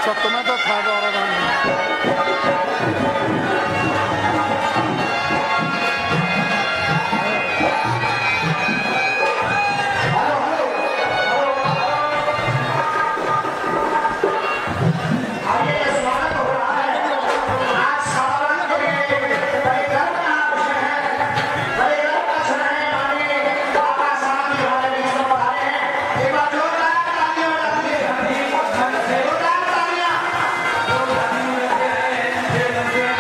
Sottomento Theodora Yeah.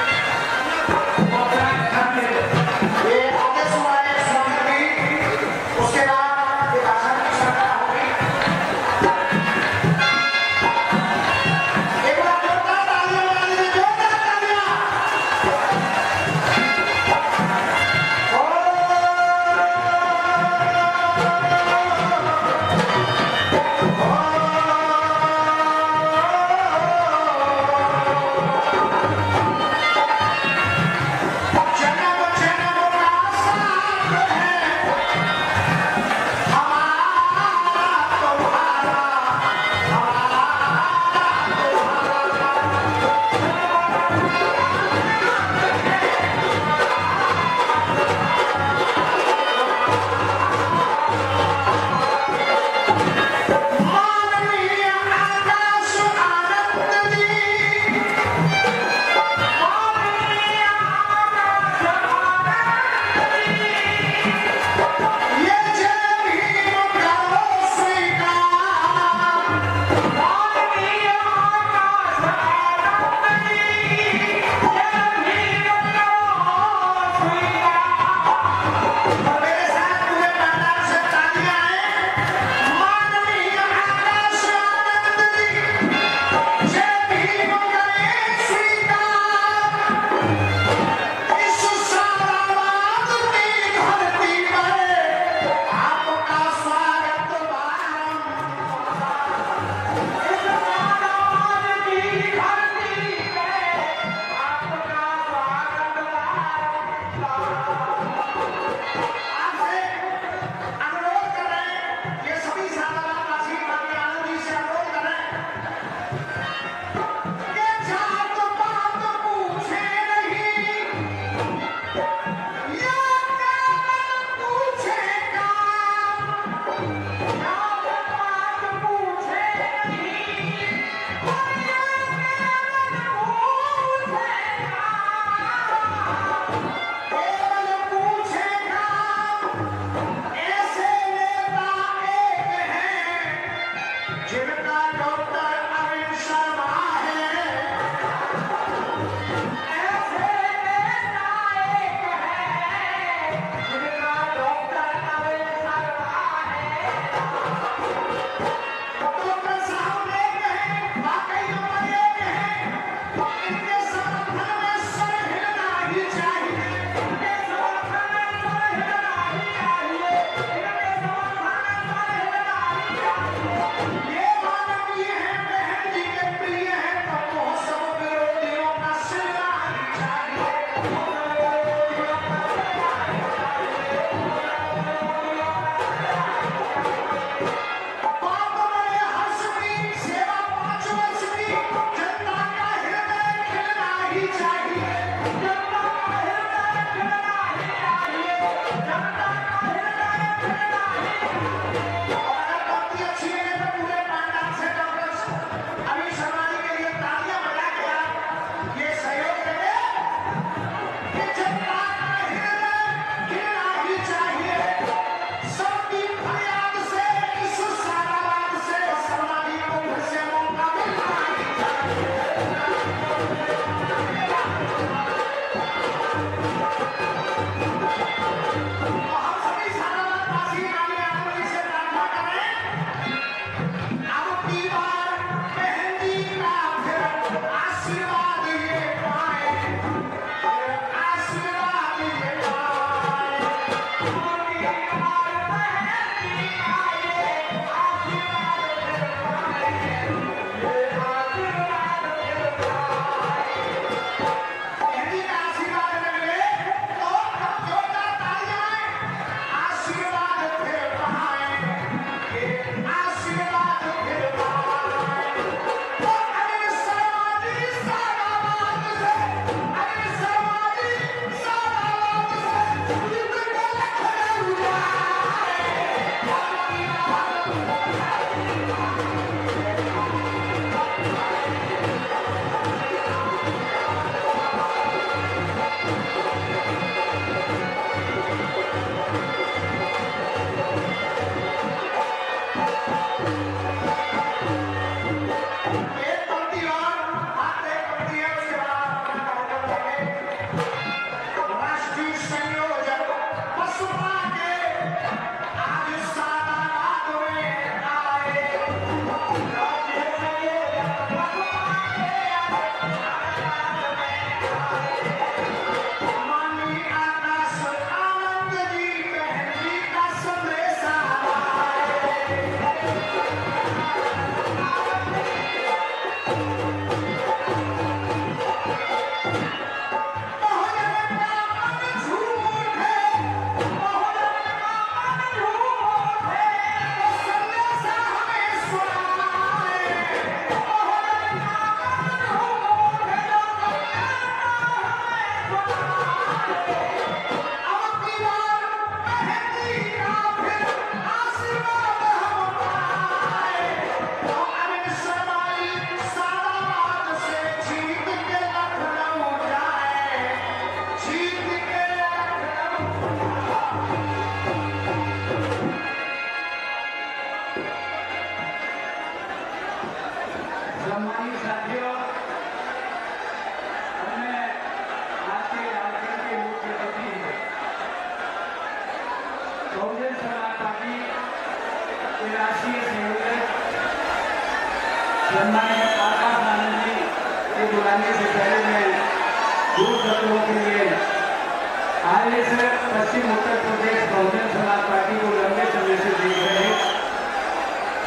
RS पश्चिम Uttar Pradesh Bahujan Samaj party को लंबे समय से देख रहे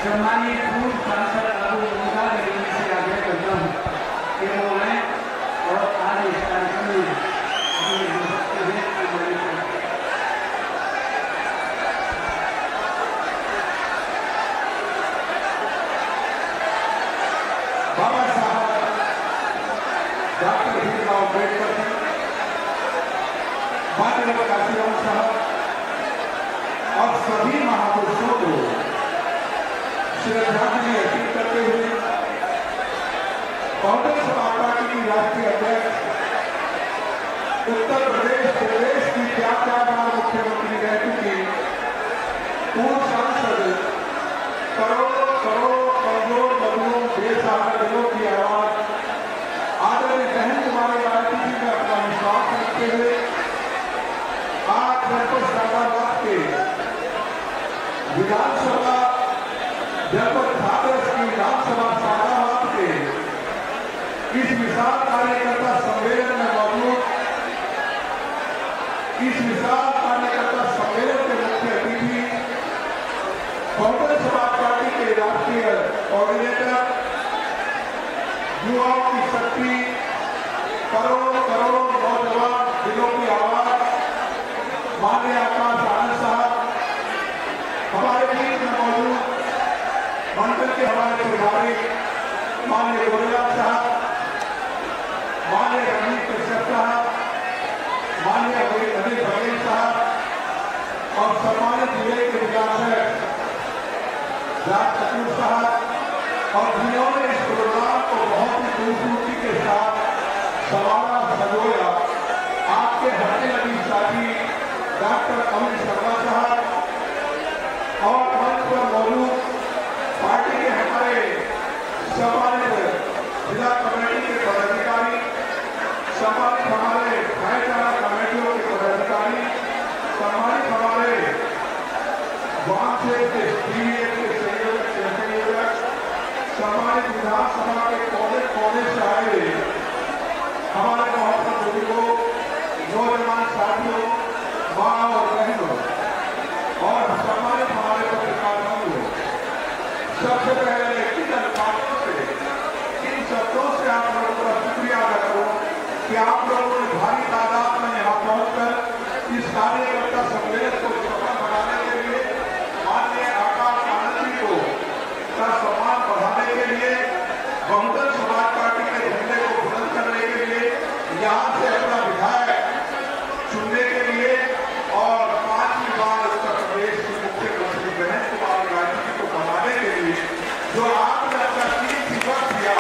सम्मानित पूर्व सांसद अबू मुसा नईमी से आग्रह करता हूँ कि वो आए और आज इस कार्यक्रम में बाबा साहब डॉक्टर भीमराव अम्बेडकर जी, माननीय काशीराम साहब और सभी महापुरुषों को श्रद्धांजलि अर्पित करते हुए कांग्रेस समाज पार्टी की राष्ट्रीय अध्यक्ष, उत्तर प्रदेश की 4 बार मुख्यमंत्री रह चुकी पूर्व सांसद, करोड़ों कमजोर मजलूम बेसहारा दिलों की आवाज आदरणीय बहन कुमारी भारती जी में अपना विश्वास रखते हुए आज जनपद शाहबाद के विधानसभा जनपद कांग्रेस की विधानसभा शाहबाद के इस विशाल कार्यकर्ता सम्मेलन में मौजूद इस विशाल कार्यकर्ता सम्मेलन के मुख्य अतिथि कांग्रेस समाज पार्टी के राष्ट्रीय कोऑर्डिनेटर, युवाओं की शक्ति, करोड़ों नौजवान दिलों की आवाज माननीय आकाश आनंद साहब, हमारे बीच में मौजूद मंडल के हमारे प्रभारी माननीय गोरेलाल साहब, माननीय रंजीत कश्यप साहब, माननीय अनिल बघेल साहब और सम्मानित जिले के विधायक राज कपूर साहब और जिन्होंने इस प्रोग्राम को बहुत ही खूबसूरती के साथ संवारा सजोया, आपके हटने लगी साथी डॉक्टर अमित शर्मा साहब और मंच पर मौजूद पार्टी के हमारे सम्मानित जिला कमेटी के पदाधिकारी, सम्मानित हमारे भाईचारा कमेटियों के पदाधिकारी, सम्मानित हमारे वाम से सम्मानित विधानसभा के कोने से आए हमारे महत्वपूर्ण बुजुर्गों, नौजवान साथियों, माँ और बहनों और सम्मानित हमारे पत्रकार बंधुओं, सबसे पहले इन अल्फाजों से, इन शब्दों से आप लोगों का शुक्रिया अदा करूं कि आप लोगों ने भारी तादाद में यहाँ पहुंचकर इस कार्यकर्ता सम्मेलन को सफल बनाने के लिए माननीय आकाश आनंद जी को का सम्मान बढ़ाने के लिए, बहुजन समाज पार्टी के झंडे को बुलंद करने के लिए, यहाँ से अपना विधायक चुनने के लिए और 5वीं बार उत्तर प्रदेश की मुख्यमंत्री बहन कुमारी भारती जी को बनाने के लिए जो आपने अपना 3 वर्ष दिया,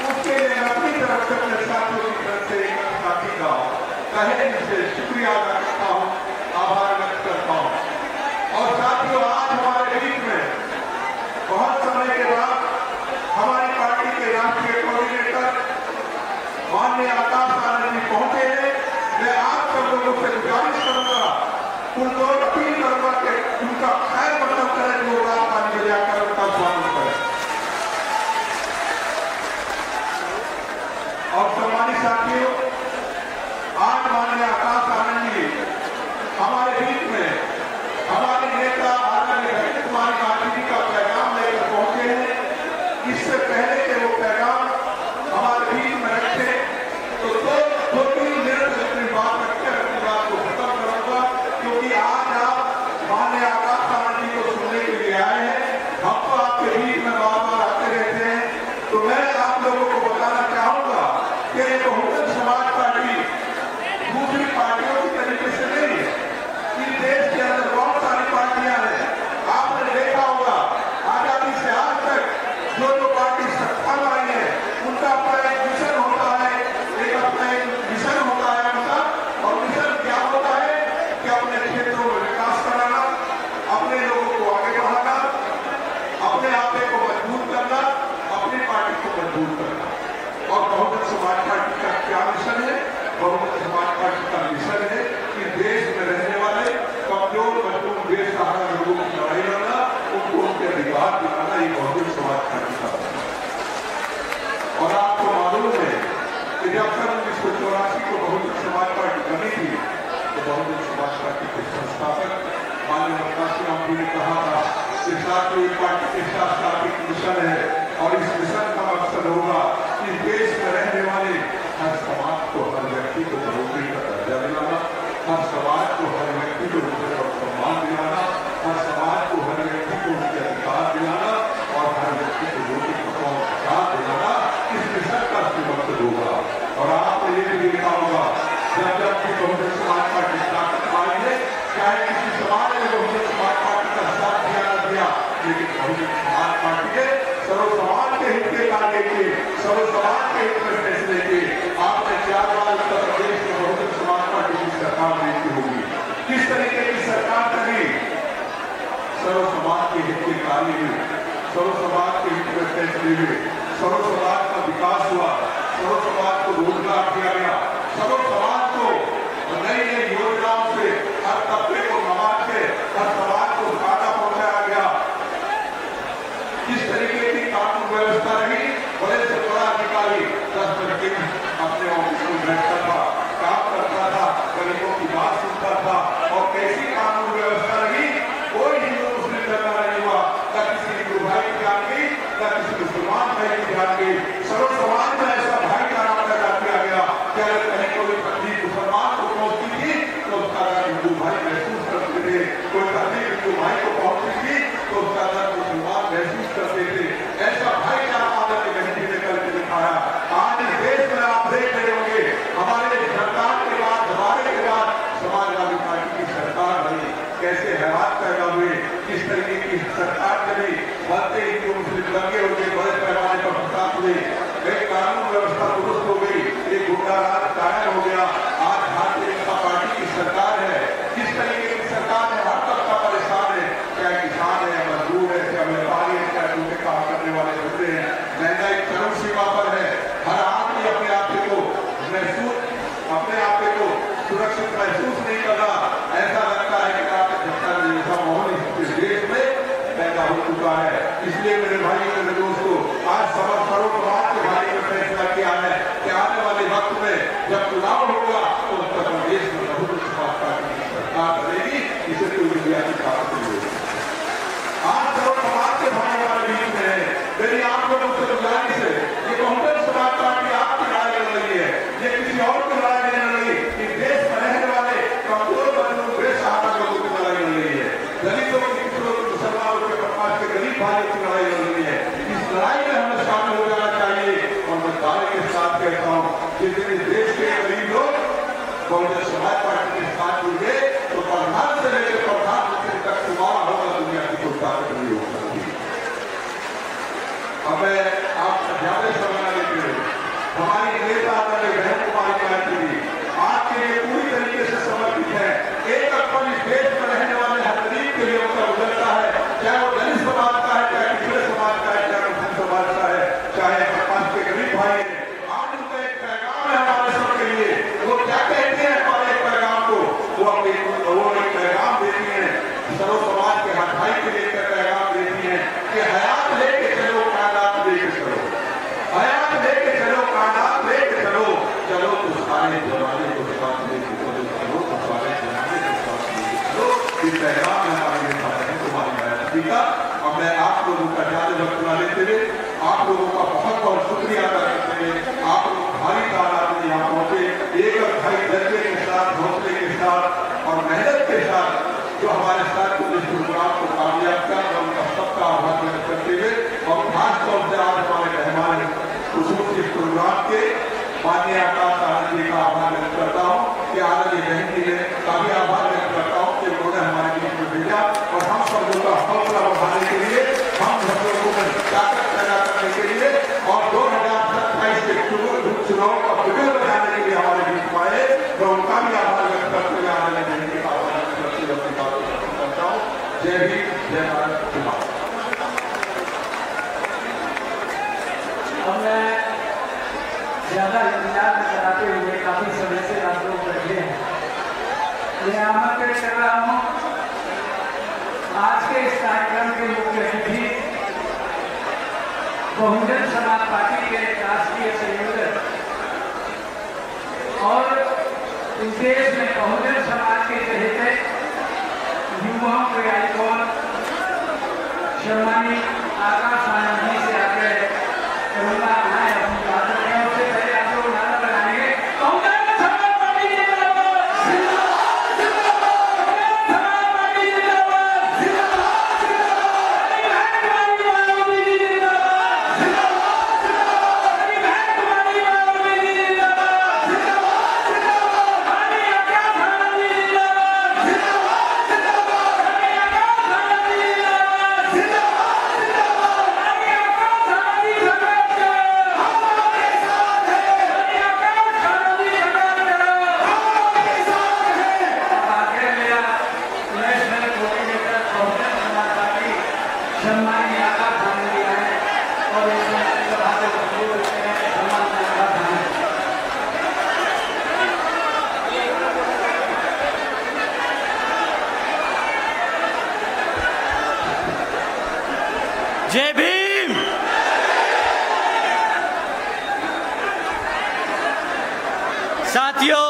उसके लिए अपनी तरफ से अपने साथियों की तरफ से एक साथी का कहे से शुक्रिया अदा करता हूँ, आभार व्यक्त करता हूँ। और साथियों, आज हमारे बीच में बहुत समय के बाद हमारी पार्टी के राष्ट्रीय कोऑर्डिनेटर माननीय आकाश आनंद जी पहुंचे हैं। मैं आप सब लोगों से गुजारिश करूंगा, उनको अपील करूंगा कि उनका खैर मतलब करें, जो रात पानी में जाकर उनका स्वागत करें। और सम्मानित साथियों, आज माननीय आकाश आनंद जी हमारे बीच में हमारे नेता आदरणीय बहन कुमारी भारती जी का पैगाम लेकर पहुंचे हैं। इससे पहले कि वो पैगाम हमारे बीच में रखे तो 2-3 मिनट अपनी बात रखकर अपनी बात को खत्म करूंगा, क्योंकि आज आप माननीय आकाश आनंद जी को सुनने के लिए आए हैं। हम तो आपके बीच में बार-बार आते रहते हैं, तो मैं आप लोगों को बताना चाहूंगा कि बहुजन समाज पार्टी दूसरी पार्टियों की तरीके से नहीं है। इस देश के अंदर बहुत सारी पार्टियां हैं। आपने देखा होगा आजादी से आज तक जो पार्टी सत्ता में आई है, उनका अपना एक मिशन होता है, अपना एक मिशन होता है उनका। और मिशन क्या होता है कि अपने क्षेत्रों में विकास कराना, अपने लोगों को आगे बढ़ाना, अपने आपे को मजबूत करना, अपनी पार्टी को मजबूत करना। और बहुजन समाज पार्टी का क्या मिशन है? बहुजन समाज पार्टी का मिशन है कि देश में रहने वाले कमजोर मजलूम बेसहारा लोगों की लड़ाई लड़ना, उनको उनके अधिकार दिलाना, ये बहुजन समाज पार्टी का मिशन है। और आपको मालूम है कि जब तक 1984 को बहुजन समाज पार्टी बनी थी, तो बहुजन समाज पार्टी के संस्थापक माननीय प्रकाश जी ने कहा था कि साथ पार्टी के साथ एक मिशन है और इस मिशन का मकसद होगा कि देश में रहने वाले हर समाज को, हर व्यक्ति को नौकरी का दर्जा दिलाना, हर समाज को, हर व्यक्ति को सम्मान दिलाना, हर समाज को, हर व्यक्ति को उनके अधिकार दिलाना और हर व्यक्ति को रोटी पकाओ अधिकार दिलाना इस मिशन का मकसद होगा। और आपने ये भी देखा होगा जब बहुजन समाज पार्टी ताकत पाई है, चाहे किसी समाज ने बहुजन समाज पार्टी का साथ दिया न दिया, लेकिन बहुजन समाज पार्टी ने सर्व समाज के हित के कार्य के, सर्व समाज के हित में फैसले के। आपने 4 बार उत्तर प्रदेश में बहुजन समाज पार्टी की सरकार देखी होगी, किस तरीके की सरकार करी, सर्व समाज के हित के कार्य हुए, सर्व समाज के हित में फैसले हुए, सर्व समाज का विकास हुआ, सर्व समाज को रोजगार दिया गया, सर्व समाज को नई नई योजनाओं से हर तबके को समाज के हर समाज को फायदा पहुंचाया गया। इस तरीके की कानून व्यवस्था रही, बड़े से बड़ा अधिकारी 10 बजे अपने ऑफिस में बैठता था, काम करता था, गरीबों की बात सुनता था। और कैसी कानून व्यवस्था रही, कोई हिंदू मुस्लिम झगड़ा नहीं हुआ, न किसी हिंदू भाई की जान गई, न किसी मुसलमान भाई की जान गई। सर्व समाज में ऐसा भाईचारा पैदा किया गया कि अगर कहीं कोई तकलीफ मुसलमान को पहुंचती थी तो उसका दर्द हिंदू भाई महसूस करते थे, कोई तकलीफ हिंदू भाई को पहुंचती थी तो उसका दर्द मुसलमान महसूस करते थे। ऐसा भाईचारा आदर के गहरी ने करके दिखाया। आज इस देश में आप देख रहे होंगे, हमारे सरकार के बाद, हमारे के बाद समाजवादी पार्टी की सरकार बनी, कैसे हालात पैदा हुए, किस तरीके की सरकार चली, बनते हिंदू मुस्लिम दंगे हो गए, बड़े पैमाने पर फसाद हुए, एक कानून व्यवस्था दुरुस्त हो गई, एक गुंडा राज कायम हो गया। आज भारतीय जनता पार्टी की सरकार है, किस तरीके की सरकार है, हर तबका परेशान है, चाहे किसान है, मजदूर है, चाहे व्यापारी है, चाहे दूसरे काम करने वाले बच्चे हैं, महंगाई चरम सीमा पर है। हर आदमी अपने आप को सुरक्षित महसूस नहीं कर रहा। ऐसा लगता है कि आपके जनता जैसा माहौल इस देश में पैदा हो चुका है। इसलिए मेरे भाई मेरे दोस्तों, आज सर्व समाज के भाई ने फैसला किया है कि आने वाले वक्त में जब चुनाव होगा तो उत्तर प्रदेश में बहुजन समाज पार्टी की सरकार बनेगी, इसे कोई मीडिया की ताकत नहीं होगी। आज सर्व समाज के भाई हमारे बीच में है। मेरी आप लोगों से गुजारिश है, ये बहुजन समाज पार्टी आपकी लड़ाई लड़ रही है, ये किसी और की लड़ाई नहीं लड़ रही, इस देश में रहने वाले कमजोर मजदूर बेसहारा लोगों की लड़ाई लड़ रही है, दलितों की, मुसलमानों के, प्रकाश के गरीब भाइयों की लड़ाई लड़ रही है। इस लड़ाई में हमें शामिल हो जाना चाहिए। और मैं दावे के साथ कहता हूँ, जिस दिन इस देश के गरीब लोग बहुजन समाज पार्टी के साथ जुड़े तो प्रधान से लेकर प्रधानमंत्री तक तुम्हारा होगा, दुनिया की कोई ताकत नहीं हो सकती। अब आप ज्यादा समय लेते हुए हमारी नेता बहन कुमारी गायत्री जी आपके लिए पूरी तरीके से समर्पित है। एक अपन इस देश में रहने वाले हर गरीब के लिए उनका गुजरता है, चाहे वो दलित समाज का है, चाहे पिछड़े समाज का है, चाहे मुस्लिम समाज का है, चाहे प्रकाश के गरीब भाई है। आज उनका एक पैगाम है हमारे सबके लिए। वो क्या कहते हैं हमारे एक पैगाम को, वो एक पैगाम देती है, सर्व समाज के हर भाई के लिए पैगाम देती है कि हयात लेके चलो, कायनात लेके चलो, हयात लेके चलो, कायनात लेके चलो, चलो तो सारे जमाने को साथ लेके चलो, चलो तो सारे जमाने को साथ लेके चलो। ये पैगाम है हमारे साथ तुम्हारी गायत्री का। और मैं आप लोगों का ज्यादा वक्त न लेते हुए आप लोगों का बहुत बहुत शुक्रिया अदा करते हुए, आप लोग भारी तादाद में यहाँ पहुंचे, एक भाई जज्बे के साथ, हौसले के साथ और मेहनत के साथ जो हमारे साथ इस प्रोग्राम को कामयाब किया, मैं उनका सबका आभार व्यक्त करते हुए और खासतौर से आज हमारे मेहमान खुशबू इस प्रोग्राम के माननीय आकाश आनंद जी का आभार व्यक्त करता हूँ कि आनंद जी बहन जी ने काफी आभार व्यक्त करता हूँ कि उन्होंने हमारे बीच में भेजा और हम सब लोगों का हौसला बढ़ाने के लिए, हम सब लोगों में ताकत पैदा करने के लिए और 2027 के चुनाव का बिगुल बनाने के लिए हमारे बीच में आए। मैं उनका भी आभार व्यक्त करते हुए आनंद बहन जी का आभार व्यक्त करते हुए अपनी बात खत्म करता हूँ। जय हिंद, जय भारत, जय माता। ज्यादा इंतजार न कराते हुए काफी समय से आप लोग बैठे हैं, मैं आमंत्रित कर रहा हूँ आज के इस कार्यक्रम के मुख्य अतिथि बहुजन समाज पार्टी के राष्ट्रीय संयोजक और इस देश में बहुजन समाज युवाओं के आइकॉन सम्मानित आकाश आनंद जी से आगे करूंगा आए अपनी बात रखें। उससे पहले आप लोग नारा लगाएंगे कांग्रेस समाज पार्टी जिंदाबाद, जिंदाबाद, समाज पार्टी जिंदाबाद, जिंदाबाद, हरी बहन तुम्हारी मायावती जी जिंदाबाद, हरी बहन तुम्हारी मायावती जी जिंदाबाद, हरी आकाश आनंद जी जिंदाबाद, हरी आकाश आनंद जी जिंदाबाद, सम्मानित आकाश आनंद जी आए और इसमें सभा से संबोधित करें। सम्मानित आकाश आनंद जय भीम। साथियों,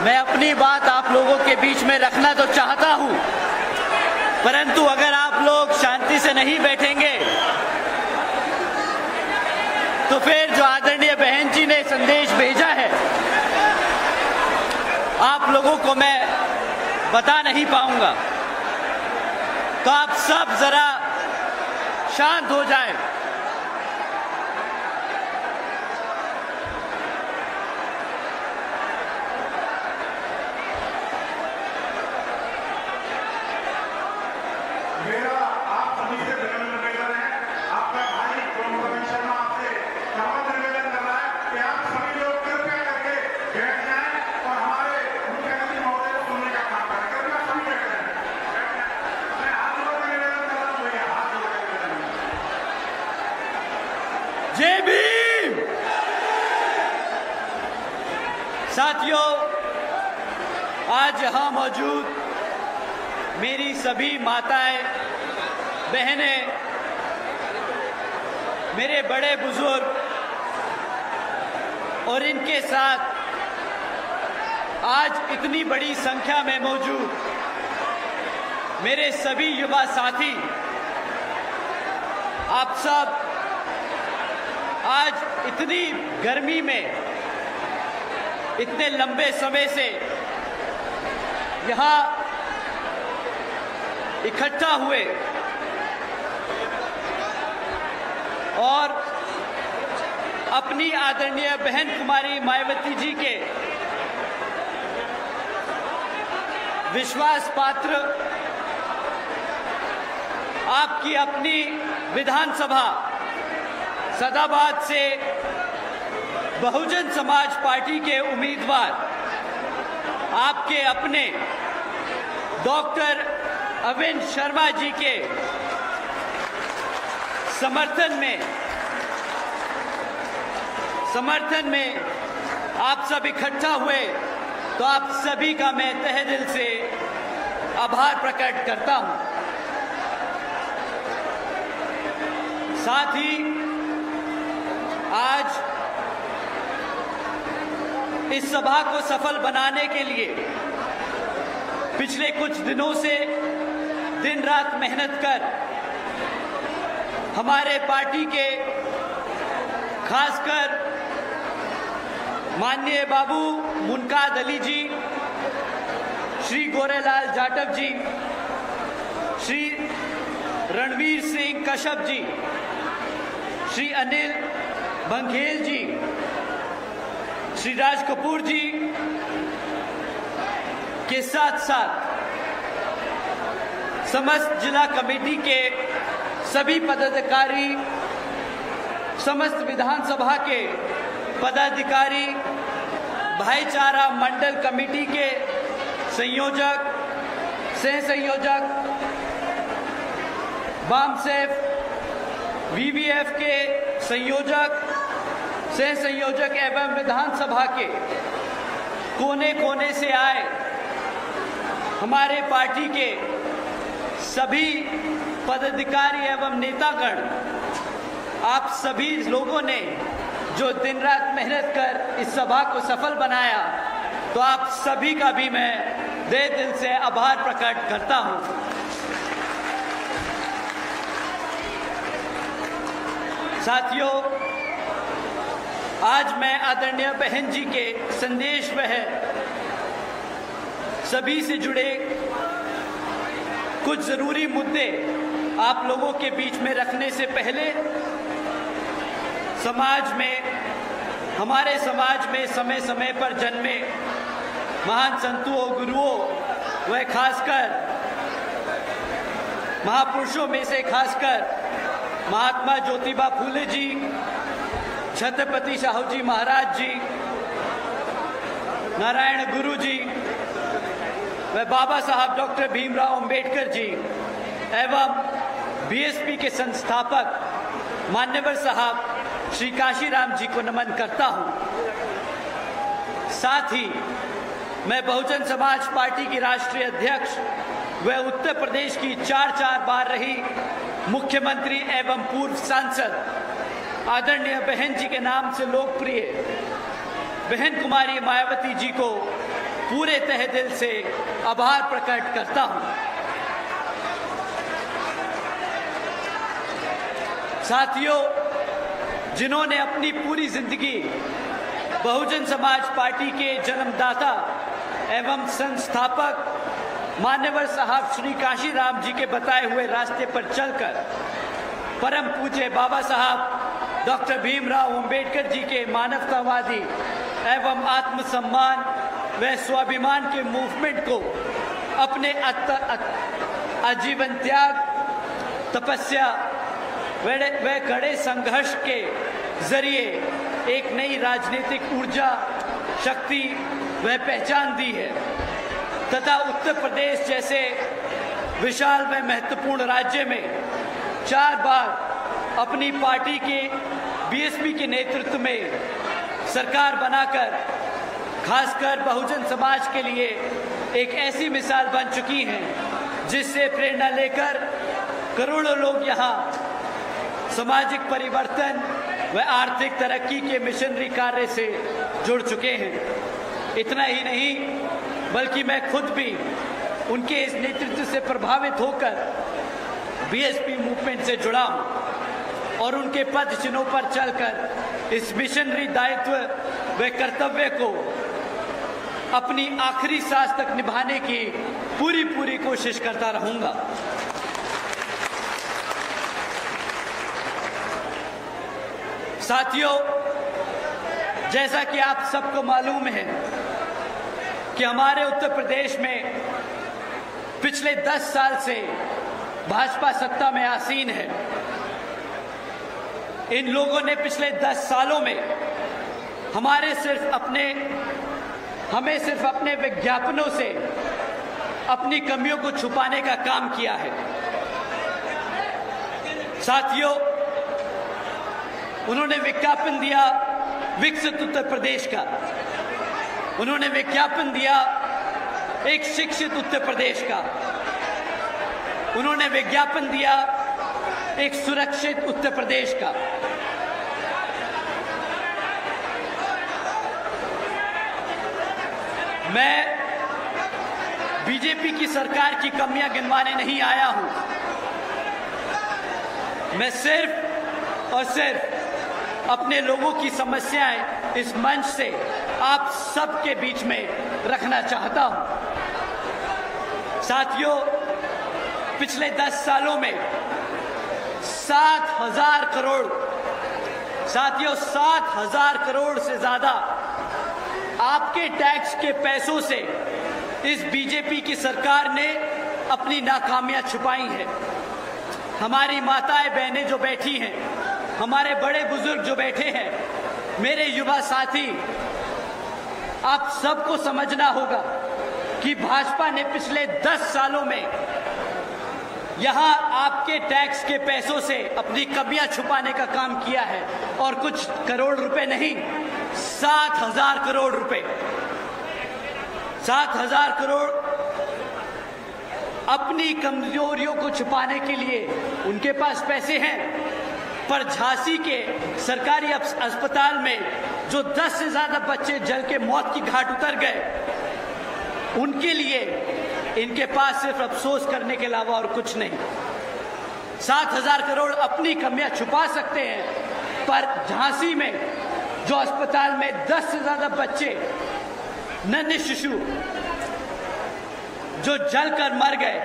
मैं अपनी बात आप लोगों के बीच में रखना तो चाहता हूं, परंतु अगर आप लोग शांति से नहीं बैठेंगे तो फिर जो आदरणीय बहन जी ने संदेश भेजा है आप लोगों को मैं बता नहीं पाऊंगा। तो आप सब जरा शांत हो जाएं। मेरा आप सभी से विनम्र निवेदन है, आपका भाई प्रमोद शर्मा आपसे नम्र निवेदन कर रहा है कि आप सभी लोग कृपया करके बैठ जाएं और हमारे मुख्यमंत्री महोदय को सुनने का काम करें। कृपया सभी बैठ जाएं। मैं हाथ जोड़ कर निवेदन कर रहा हूं, भैया हाथ जोड़ कर निवेदन। जय भीम। साथियों, आज यहां मौजूद मेरी सभी माताएं, बहनें, मेरे बड़े बुजुर्ग और इनके साथ आज इतनी बड़ी संख्या में मौजूद मेरे सभी युवा साथी, आप सब आज इतनी गर्मी में इतने लंबे समय से यहाँ इकट्ठा हुए और अपनी आदरणीय बहन कुमारी मायावती जी के विश्वास पात्र आपकी अपनी विधानसभा सदाबाद से बहुजन समाज पार्टी के उम्मीदवार आपके अपने डॉक्टर अविन शर्मा जी के समर्थन में आप सब इकट्ठा हुए, तो आप सभी का मैं तहे दिल से आभार प्रकट करता हूं। साथ ही आज इस सभा को सफल बनाने के लिए पिछले कुछ दिनों से दिन रात मेहनत कर हमारे पार्टी के खासकर माननीय बाबू मुनकाद अली जी, श्री गोरेलाल जाटव जी, श्री रणवीर सिंह कश्यप जी, श्री अनिल बंघेल जी, श्री राज कपूर जी के साथ साथ समस्त जिला कमेटी के सभी पदाधिकारी, समस्त विधानसभा के पदाधिकारी, भाईचारा मंडल कमेटी के संयोजक, सह संयोजक, बामसेफ, वीवीएफ के संयोजक, सह संयोजक एवं विधानसभा के कोने कोने से आए हमारे पार्टी के सभी पदाधिकारी एवं नेतागण, आप सभी लोगों ने जो दिन रात मेहनत कर इस सभा को सफल बनाया, तो आप सभी का भी मैं दिल से आभार प्रकट करता हूं। साथियों, आज मैं आदरणीय बहन जी के संदेश में सभी से जुड़े कुछ जरूरी मुद्दे आप लोगों के बीच में रखने से पहले हमारे समाज में समय समय पर जन्मे महान संतों, गुरुओं व खासकर महापुरुषों में से खासकर महात्मा ज्योतिबा फूले जी, छत्रपति शाहू जी महाराज जी, नारायण गुरु जी व बाबा साहब डॉक्टर भीमराव अंबेडकर जी एवं बीएसपी के संस्थापक मान्यवर साहब श्री काशीराम जी को नमन करता हूं। साथ ही मैं बहुजन समाज पार्टी की राष्ट्रीय अध्यक्ष व उत्तर प्रदेश की 4 बार रही मुख्यमंत्री एवं पूर्व सांसद आदरणीय बहन जी के नाम से लोकप्रिय बहन कुमारी मायावती जी को पूरे तहे दिल से आभार प्रकट करता हूं। साथियों, जिन्होंने अपनी पूरी जिंदगी बहुजन समाज पार्टी के जन्मदाता एवं संस्थापक मान्यवर साहब श्री काशीराम जी के बताए हुए रास्ते पर चलकर परम पूज्य बाबा साहब डॉक्टर भीमराव अंबेडकर जी के मानवतावादी एवं आत्मसम्मान व स्वाभिमान के मूवमेंट को अपने आजीवन त्याग, तपस्या व कड़े संघर्ष के जरिए एक नई राजनीतिक ऊर्जा, शक्ति व पहचान दी है तथा उत्तर प्रदेश जैसे विशाल व महत्वपूर्ण राज्य में 4 बार अपनी पार्टी के बीएसपी के नेतृत्व में सरकार बनाकर खासकर बहुजन समाज के लिए एक ऐसी मिसाल बन चुकी हैं जिससे प्रेरणा लेकर करोड़ों लोग यहाँ सामाजिक परिवर्तन व आर्थिक तरक्की के मिशनरी कार्य से जुड़ चुके हैं। इतना ही नहीं बल्कि मैं खुद भी उनके इस नेतृत्व से प्रभावित होकर बीएसपी मूवमेंट से जुड़ा हूं और उनके पद चिन्हों पर चलकर इस मिशनरी दायित्व व कर्तव्य को अपनी आखिरी सांस तक निभाने की पूरी कोशिश करता रहूंगा। साथियों, जैसा कि आप सबको मालूम है कि हमारे उत्तर प्रदेश में पिछले 10 साल से भाजपा सत्ता में आसीन है। इन लोगों ने पिछले 10 सालों में हमें सिर्फ अपने विज्ञापनों से अपनी कमियों को छुपाने का काम किया है। साथियों, उन्होंने विज्ञापन दिया विकसित उत्तर प्रदेश का, उन्होंने विज्ञापन दिया एक शिक्षित उत्तर प्रदेश का, उन्होंने विज्ञापन दिया एक सुरक्षित उत्तर प्रदेश का। मैं बीजेपी की सरकार की कमियां गिनवाने नहीं आया हूं। मैं सिर्फ और सिर्फ अपने लोगों की समस्याएं इस मंच से आप सबके बीच में रखना चाहता हूं। साथियों, पिछले 10 सालों में 7,000 करोड़ से ज्यादा आपके टैक्स के पैसों से इस बीजेपी की सरकार ने अपनी नाकामियां छुपाई हैं। हमारी माताएं बहनें जो बैठी हैं, हमारे बड़े बुजुर्ग जो बैठे हैं, मेरे युवा साथी, आप सबको समझना होगा कि भाजपा ने पिछले 10 सालों में यहां आपके टैक्स के पैसों से अपनी कमियां छुपाने का काम किया है और कुछ करोड़ रुपए नहीं, 7,000 करोड़ रुपए, 7,000 करोड़ अपनी कमजोरियों को छुपाने के लिए उनके पास पैसे हैं। पर झांसी के सरकारी अस्पताल में जो 10 से ज्यादा बच्चे जल के मौत की घाट उतर गए, उनके लिए इनके पास सिर्फ अफसोस करने के अलावा और कुछ नहीं। 7,000 करोड़ अपनी कमियां छुपा सकते हैं, पर झांसी में जो अस्पताल में 10 से ज्यादा बच्चे, नन्हे शिशु जो जलकर मर गए,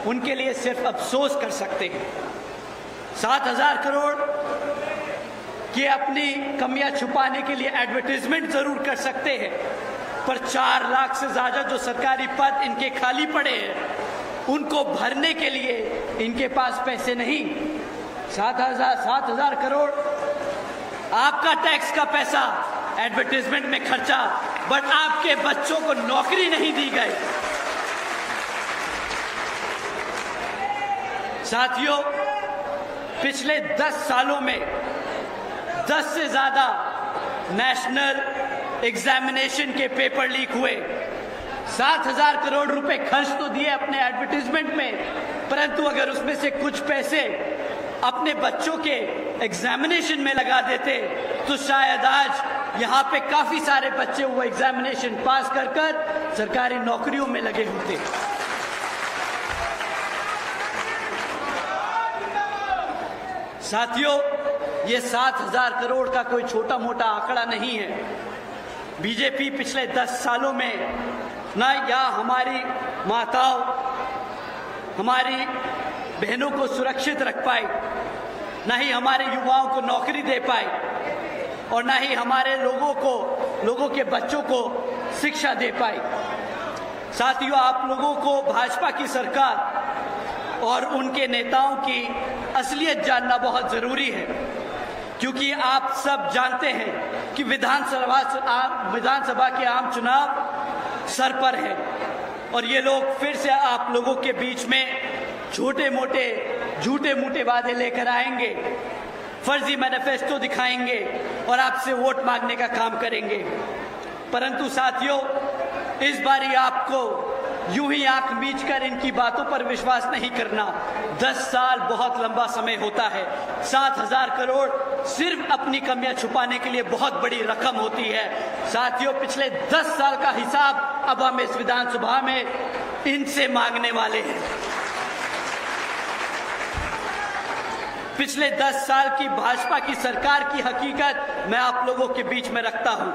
उनके लिए सिर्फ अफसोस कर सकते हैं। 7,000 करोड़ की अपनी कमियां छुपाने के लिए एडवर्टाइजमेंट जरूर कर सकते हैं, पर 4 लाख से ज्यादा जो सरकारी पद इनके खाली पड़े हैं, उनको भरने के लिए इनके पास पैसे नहीं। 7,000 करोड़ आपका टैक्स का पैसा एडवर्टाइजमेंट में खर्चा, बट आपके बच्चों को नौकरी नहीं दी गई। साथियों, पिछले 10 सालों में 10 से ज्यादा नेशनल एग्जामिनेशन के पेपर लीक हुए। 7,000 करोड़ रुपए खर्च तो दिए अपने एडवर्टाइजमेंट में, परंतु अगर उसमें से कुछ पैसे अपने बच्चों के एग्जामिनेशन में लगा देते तो शायद आज यहाँ पे काफी सारे बच्चे वो एग्जामिनेशन पास कर सरकारी नौकरियों में लगे होते। साथियों, ये 7,000 करोड़ का कोई छोटा मोटा आंकड़ा नहीं है। बीजेपी पिछले 10 सालों में ना या हमारी माताओं, हमारी बहनों को सुरक्षित रख पाई, ना ही हमारे युवाओं को नौकरी दे पाई, और ना ही हमारे लोगों के बच्चों को शिक्षा दे पाई। साथियों, आप लोगों को भाजपा की सरकार और उनके नेताओं की असलियत जानना बहुत जरूरी है, क्योंकि आप सब जानते हैं कि विधानसभा के आम चुनाव सर पर है, और ये लोग फिर से आप लोगों के बीच में छोटे मोटे झूठे मूठे वादे लेकर आएंगे, फर्जी मैनिफेस्टो दिखाएंगे और आपसे वोट मांगने का काम करेंगे। परंतु साथियों, इस बारी आपको यूं ही आंख मीचकर इनकी बातों पर विश्वास नहीं करना। 10 साल बहुत लंबा समय होता है। 7,000 करोड़ सिर्फ अपनी कमियां छुपाने के लिए बहुत बड़ी रकम होती है। साथियों, पिछले 10 साल का हिसाब अब हम इस विधानसभा में इनसे मांगने वाले हैं। पिछले 10 साल की भाजपा की सरकार की हकीकत मैं आप लोगों के बीच में रखता हूं।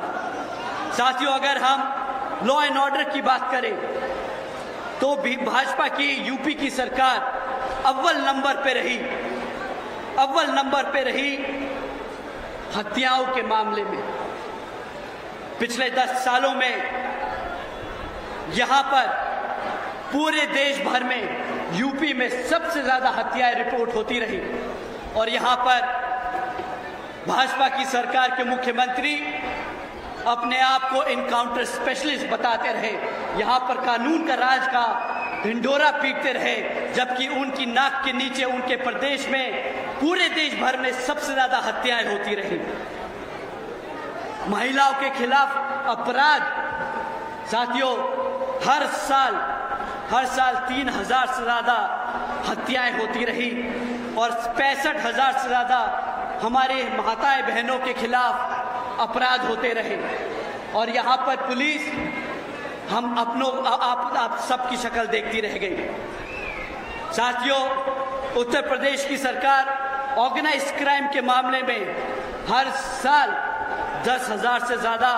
साथियों, अगर हम लॉ एंड ऑर्डर की बात करें तो भी भाजपा की यूपी की सरकार अव्वल नंबर पे रही हत्याओं के मामले में। पिछले 10 सालों में यहां पर पूरे देश भर में यूपी में सबसे ज्यादा हत्याएं रिपोर्ट होती रही, और यहां पर भाजपा की सरकार के मुख्यमंत्री अपने आप को इनकाउंटर स्पेशलिस्ट बताते रहे, यहां पर कानून का राज का ढिंढोरा पीटते रहे, जबकि उनकी नाक के नीचे उनके प्रदेश में पूरे देश भर में सबसे ज्यादा हत्याएं होती रही। महिलाओं के खिलाफ अपराध, साथियों, हर साल 3,000 से ज्यादा हत्याएं होती रही, और 65,000 से ज्यादा हमारे माताएं बहनों के खिलाफ अपराध होते रहे। और यहाँ पर पुलिस हम आप सबकी शक्ल देखती रह गई। साथियों, उत्तर प्रदेश की सरकार ऑर्गेनाइज्ड क्राइम के मामले में हर साल 10,000 से ज्यादा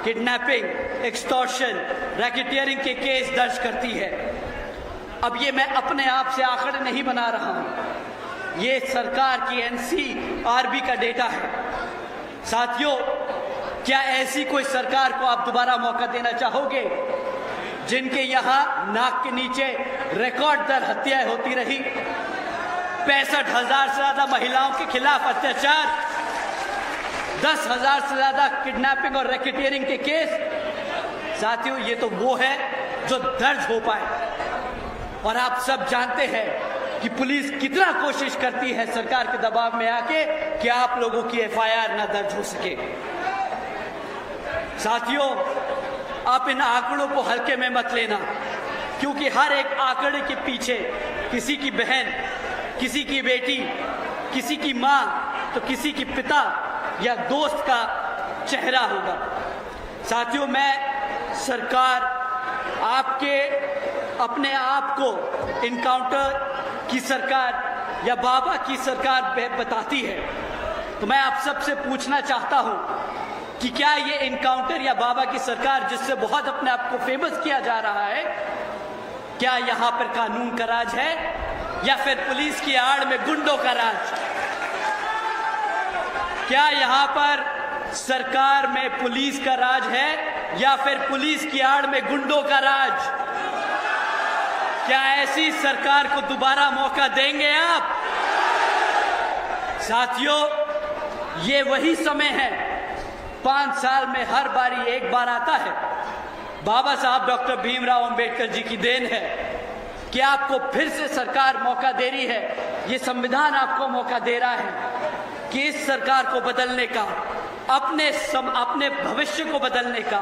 किडनैपिंग, एक्सटॉर्शन, रैकेटियरिंग के केस दर्ज करती है। अब ये मैं अपने आप से आंकड़े नहीं बना रहा हूं, ये सरकार की NCRB का डेटा है। साथियों, क्या ऐसी कोई सरकार को आप दोबारा मौका देना चाहोगे जिनके यहां नाक के नीचे रिकॉर्ड दर हत्याएं होती रही, 65,000 से ज्यादा महिलाओं के खिलाफ अत्याचार, 10,000 से ज्यादा किडनैपिंग और रैकेटियरिंग के केस? साथियों, ये तो वो है जो दर्ज हो पाए, और आप सब जानते हैं कि पुलिस कितना कोशिश करती है सरकार के दबाव में आके कि आप लोगों की FIR ना दर्ज हो सके। साथियों, आप इन आंकड़ों को हल्के में मत लेना, क्योंकि हर एक आंकड़े के पीछे किसी की बहन, किसी की बेटी, किसी की मां, तो किसी की पिता या दोस्त का चेहरा होगा। साथियों, मैं सरकार आपके अपने आप को इनकाउंटर की सरकार या बाबा की सरकार बताती है, तो मैं आप सबसे पूछना चाहता हूं कि क्या ये इनकाउंटर या बाबा की सरकार, जिससे बहुत अपने आप को फेमस किया जा रहा है, क्या यहां पर कानून का राज है या फिर पुलिस की आड़ में गुंडों का राज? क्या यहां पर सरकार में पुलिस का राज है या फिर पुलिस की आड़ में गुंडों का राज? क्या ऐसी सरकार को दोबारा मौका देंगे आप? साथियों, ये वही समय है, 5 साल में हर बारी एक बार आता है। बाबा साहब डॉक्टर भीमराव अंबेडकर जी की देन है कि आपको फिर से सरकार मौका दे रही है। ये संविधान आपको मौका दे रहा है कि इस सरकार को बदलने का, अपने भविष्य को बदलने का,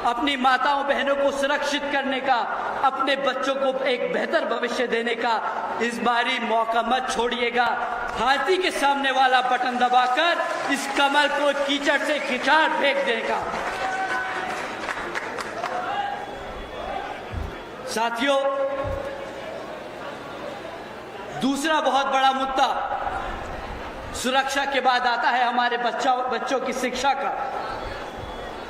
अपनी माताओं बहनों को सुरक्षित करने का, अपने बच्चों को एक बेहतर भविष्य देने का इस बारी मौका मत छोड़िएगा। हाथी के सामने वाला बटन दबाकर इस कमल को कीचड़ से खिंचाड़ फेंक देने का। साथियों, दूसरा बहुत बड़ा मुद्दा सुरक्षा के बाद आता है हमारे बच्चों की शिक्षा का।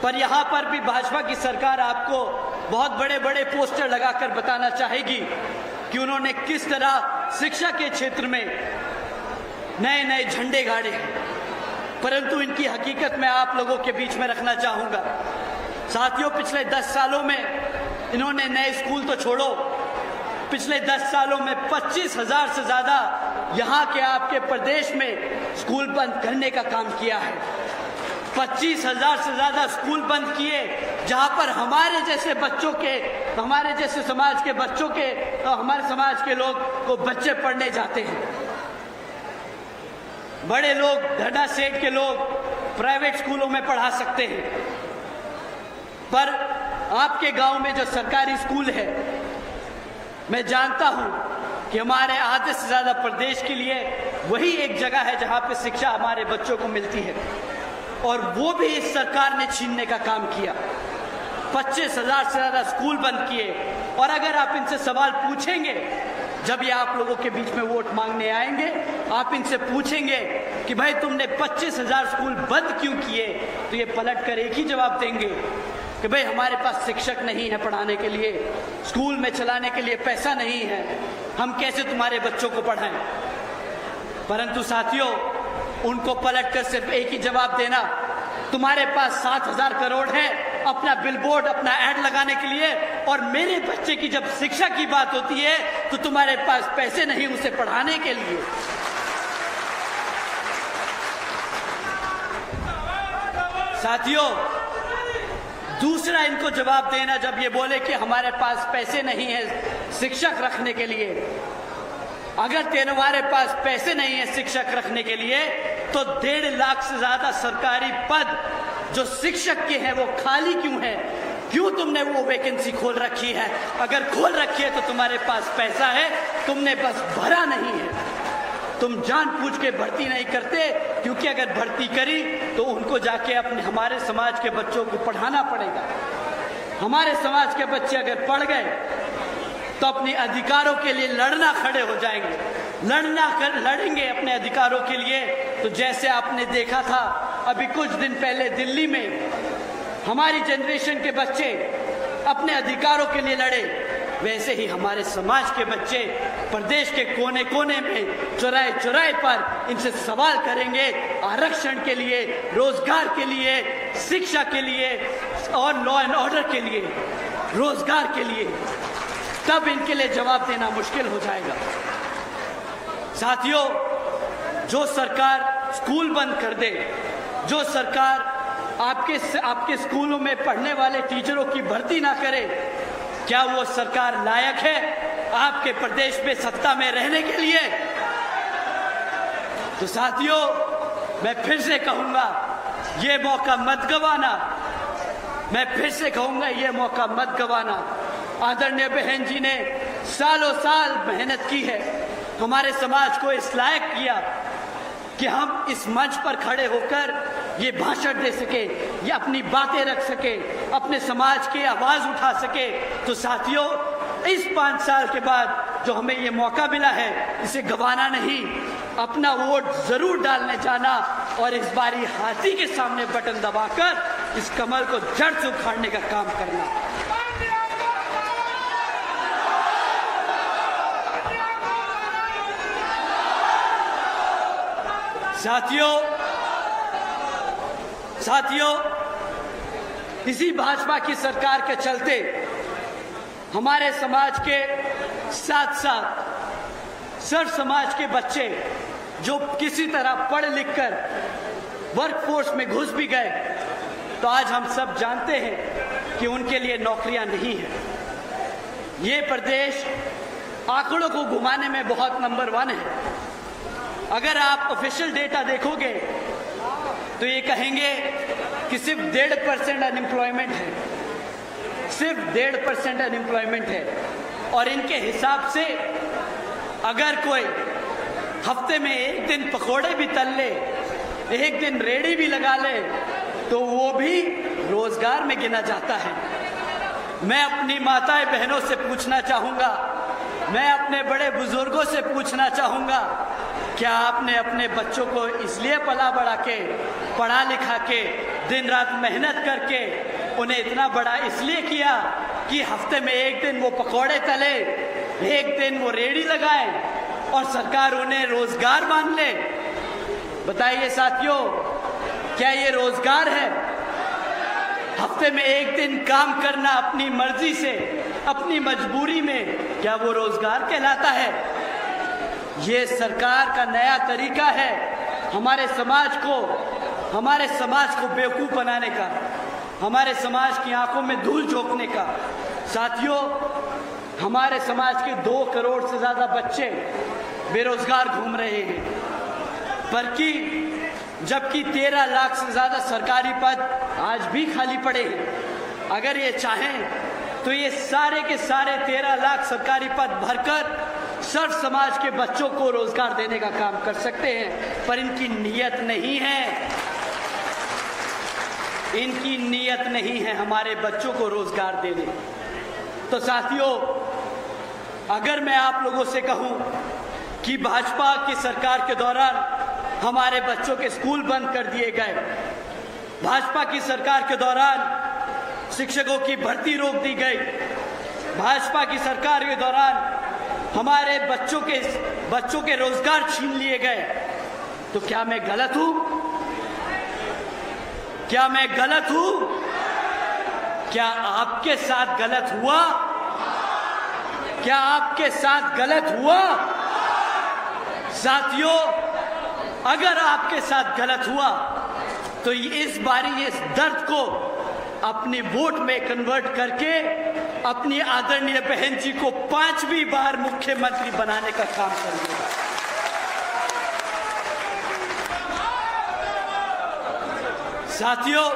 पर यहां पर भी भाजपा की सरकार आपको बहुत बड़े बड़े पोस्टर लगाकर बताना चाहेगी कि उन्होंने किस तरह शिक्षा के क्षेत्र में नए नए झंडे गाड़े हैं, परंतु इनकी हकीकत मैं आप लोगों के बीच में रखना चाहूंगा। साथियों, पिछले 10 सालों में इन्होंने नए स्कूल तो छोड़ो, पिछले 10 सालों में 25,000 से ज्यादा यहाँ के आपके प्रदेश में स्कूल बंद करने का काम किया है। 25,000 से ज्यादा स्कूल बंद किए, जहाँ पर हमारे जैसे बच्चों के, हमारे जैसे समाज के बच्चों के, हमारे समाज के लोग को बच्चे पढ़ने जाते हैं। बड़े लोग, धड़ा सेठ के लोग प्राइवेट स्कूलों में पढ़ा सकते हैं, पर आपके गांव में जो सरकारी स्कूल है, मैं जानता हूं कि हमारे आधे से ज्यादा प्रदेश के लिए वही एक जगह है जहां पे शिक्षा हमारे बच्चों को मिलती है, और वो भी इस सरकार ने छीनने का काम किया। 25,000 से ज्यादा स्कूल बंद किए। और अगर आप इनसे सवाल पूछेंगे, जब ये आप लोगों के बीच में वोट मांगने आएंगे, आप इनसे पूछेंगे कि भाई तुमने 25,000 स्कूल बंद क्यों किए, तो ये पलट कर एक ही जवाब देंगे कि भाई हमारे पास शिक्षक नहीं है पढ़ाने के लिए, स्कूल में चलाने के लिए पैसा नहीं है, हम कैसे तुम्हारे बच्चों को पढ़ाएं। परंतु साथियों, उनको पलटकर सिर्फ एक ही जवाब देना, तुम्हारे पास 7,000 करोड़ है अपना बिलबोर्ड, अपना ऐड लगाने के लिए, और मेरे बच्चे की जब शिक्षा की बात होती है तो तुम्हारे पास पैसे नहीं उसे पढ़ाने के लिए। साथियों, दूसरा इनको जवाब देना, जब ये बोले कि हमारे पास पैसे नहीं है शिक्षक रखने के लिए, अगर तुम्हारे पास पैसे नहीं है शिक्षक रखने के लिए, तो 1.5 लाख से ज्यादा सरकारी पद जो शिक्षक के हैं वो खाली क्यों है? क्यों तुमने वो वैकेंसी खोल रखी है? अगर खोल रखी है तो तुम्हारे पास पैसा है, तुमने बस भरा नहीं है। तुम जानबूझ के भर्ती नहीं करते, क्योंकि अगर भर्ती करी तो उनको जाके अपने हमारे समाज के बच्चों को पढ़ाना पड़ेगा। हमारे समाज के बच्चे अगर पढ़ गए तो अपने अधिकारों के लिए लड़ना खड़े हो जाएंगे, लड़ेंगे अपने अधिकारों के लिए। तो जैसे आपने देखा था अभी कुछ दिन पहले दिल्ली में हमारी जनरेशन के बच्चे अपने अधिकारों के लिए लड़े, वैसे ही हमारे समाज के बच्चे प्रदेश के कोने कोने में चौराहे चौराहे पर इनसे सवाल करेंगे आरक्षण के लिए, रोजगार के लिए, शिक्षा के लिए और लॉ एंड ऑर्डर के लिए, रोजगार के लिए। तब इनके लिए जवाब देना मुश्किल हो जाएगा। साथियों, जो सरकार स्कूल बंद कर दे, जो सरकार आपके स्कूलों में पढ़ने वाले टीचरों की भर्ती ना करे, क्या वो सरकार लायक है आपके प्रदेश में सत्ता में रहने के लिए? तो साथियों, मैं फिर से कहूंगा, ये मौका मत गंवाना। मैं फिर से कहूंगा, ये मौका मत गंवाना। आदरणीय बहन जी ने सालों साल मेहनत की है, हमारे समाज को इस लायक किया कि हम इस मंच पर खड़े होकर ये भाषण दे सके, ये अपनी बातें रख सके, अपने समाज की आवाज उठा सके। तो साथियों, इस 5 साल के बाद जो हमें ये मौका मिला है, इसे गंवाना नहीं, अपना वोट जरूर डालने जाना और इस बारी हाथी के सामने बटन दबाकर इस कमल को जड़ से उखाड़ने का काम करना। साथियों, इसी भाजपा की सरकार के चलते हमारे समाज के साथ साथ सर्व समाज के बच्चे जो किसी तरह पढ़ लिख कर वर्कफोर्स में घुस भी गए, तो आज हम सब जानते हैं कि उनके लिए नौकरियां नहीं है। ये प्रदेश आंकड़ों को घुमाने में बहुत नंबर 1 है। अगर आप ऑफिशियल डेटा देखोगे तो ये कहेंगे कि सिर्फ 1.5% अनएम्प्लॉयमेंट है, सिर्फ 1.5% अनएम्प्लॉयमेंट है। और इनके हिसाब से अगर कोई हफ्ते में एक दिन पकोड़े भी तल ले, एक दिन रेड़ी भी लगा ले, तो वो भी रोजगार में गिना जाता है। मैं अपनी माताएं बहनों से पूछना चाहूंगा, मैं अपने बड़े बुजुर्गों से पूछना चाहूंगा, क्या आपने अपने बच्चों को इसलिए पला बढ़ा के, पढ़ा लिखा के, दिन रात मेहनत करके उन्हें इतना बड़ा इसलिए किया कि हफ्ते में एक दिन वो पकौड़े तले, एक दिन वो रेड़ी लगाए और सरकार उन्हें रोजगार मान ले? बताइए साथियों, क्या ये रोजगार है? हफ्ते में एक दिन काम करना अपनी मर्जी से, अपनी मजबूरी में, क्या वो रोजगार कहलाता है? ये सरकार का नया तरीका है हमारे समाज को बेवकूफ बनाने का, हमारे समाज की आंखों में धूल झोंकने का। साथियों, हमारे समाज के 2 करोड़ से ज्यादा बच्चे बेरोजगार घूम रहे हैं, जबकि 13 लाख से ज्यादा सरकारी पद आज भी खाली पड़े हैं। अगर ये चाहें तो ये सारे के सारे 13 लाख सरकारी पद भरकर सर्व समाज के बच्चों को रोजगार देने का काम कर सकते हैं, पर इनकी नीयत नहीं है, इनकी नीयत नहीं है हमारे बच्चों को रोजगार देने। तो साथियों, अगर मैं आप लोगों से कहूं कि भाजपा की सरकार के दौरान हमारे बच्चों के स्कूल बंद कर दिए गए, भाजपा की सरकार के दौरान शिक्षकों की भर्ती रोक दी गई, भाजपा की सरकार के दौरान हमारे बच्चों के रोजगार छीन लिए गए, तो क्या मैं गलत हूं? क्या मैं गलत हूं? क्या आपके साथ गलत हुआ? क्या आपके साथ गलत हुआ? साथियों, अगर आपके साथ गलत हुआ तो इस बारी इस दर्द को अपनी वोट में कन्वर्ट करके अपनी आदरणीय बहन जी को 5वीं बार मुख्यमंत्री बनाने का काम करिएगा। साथियों,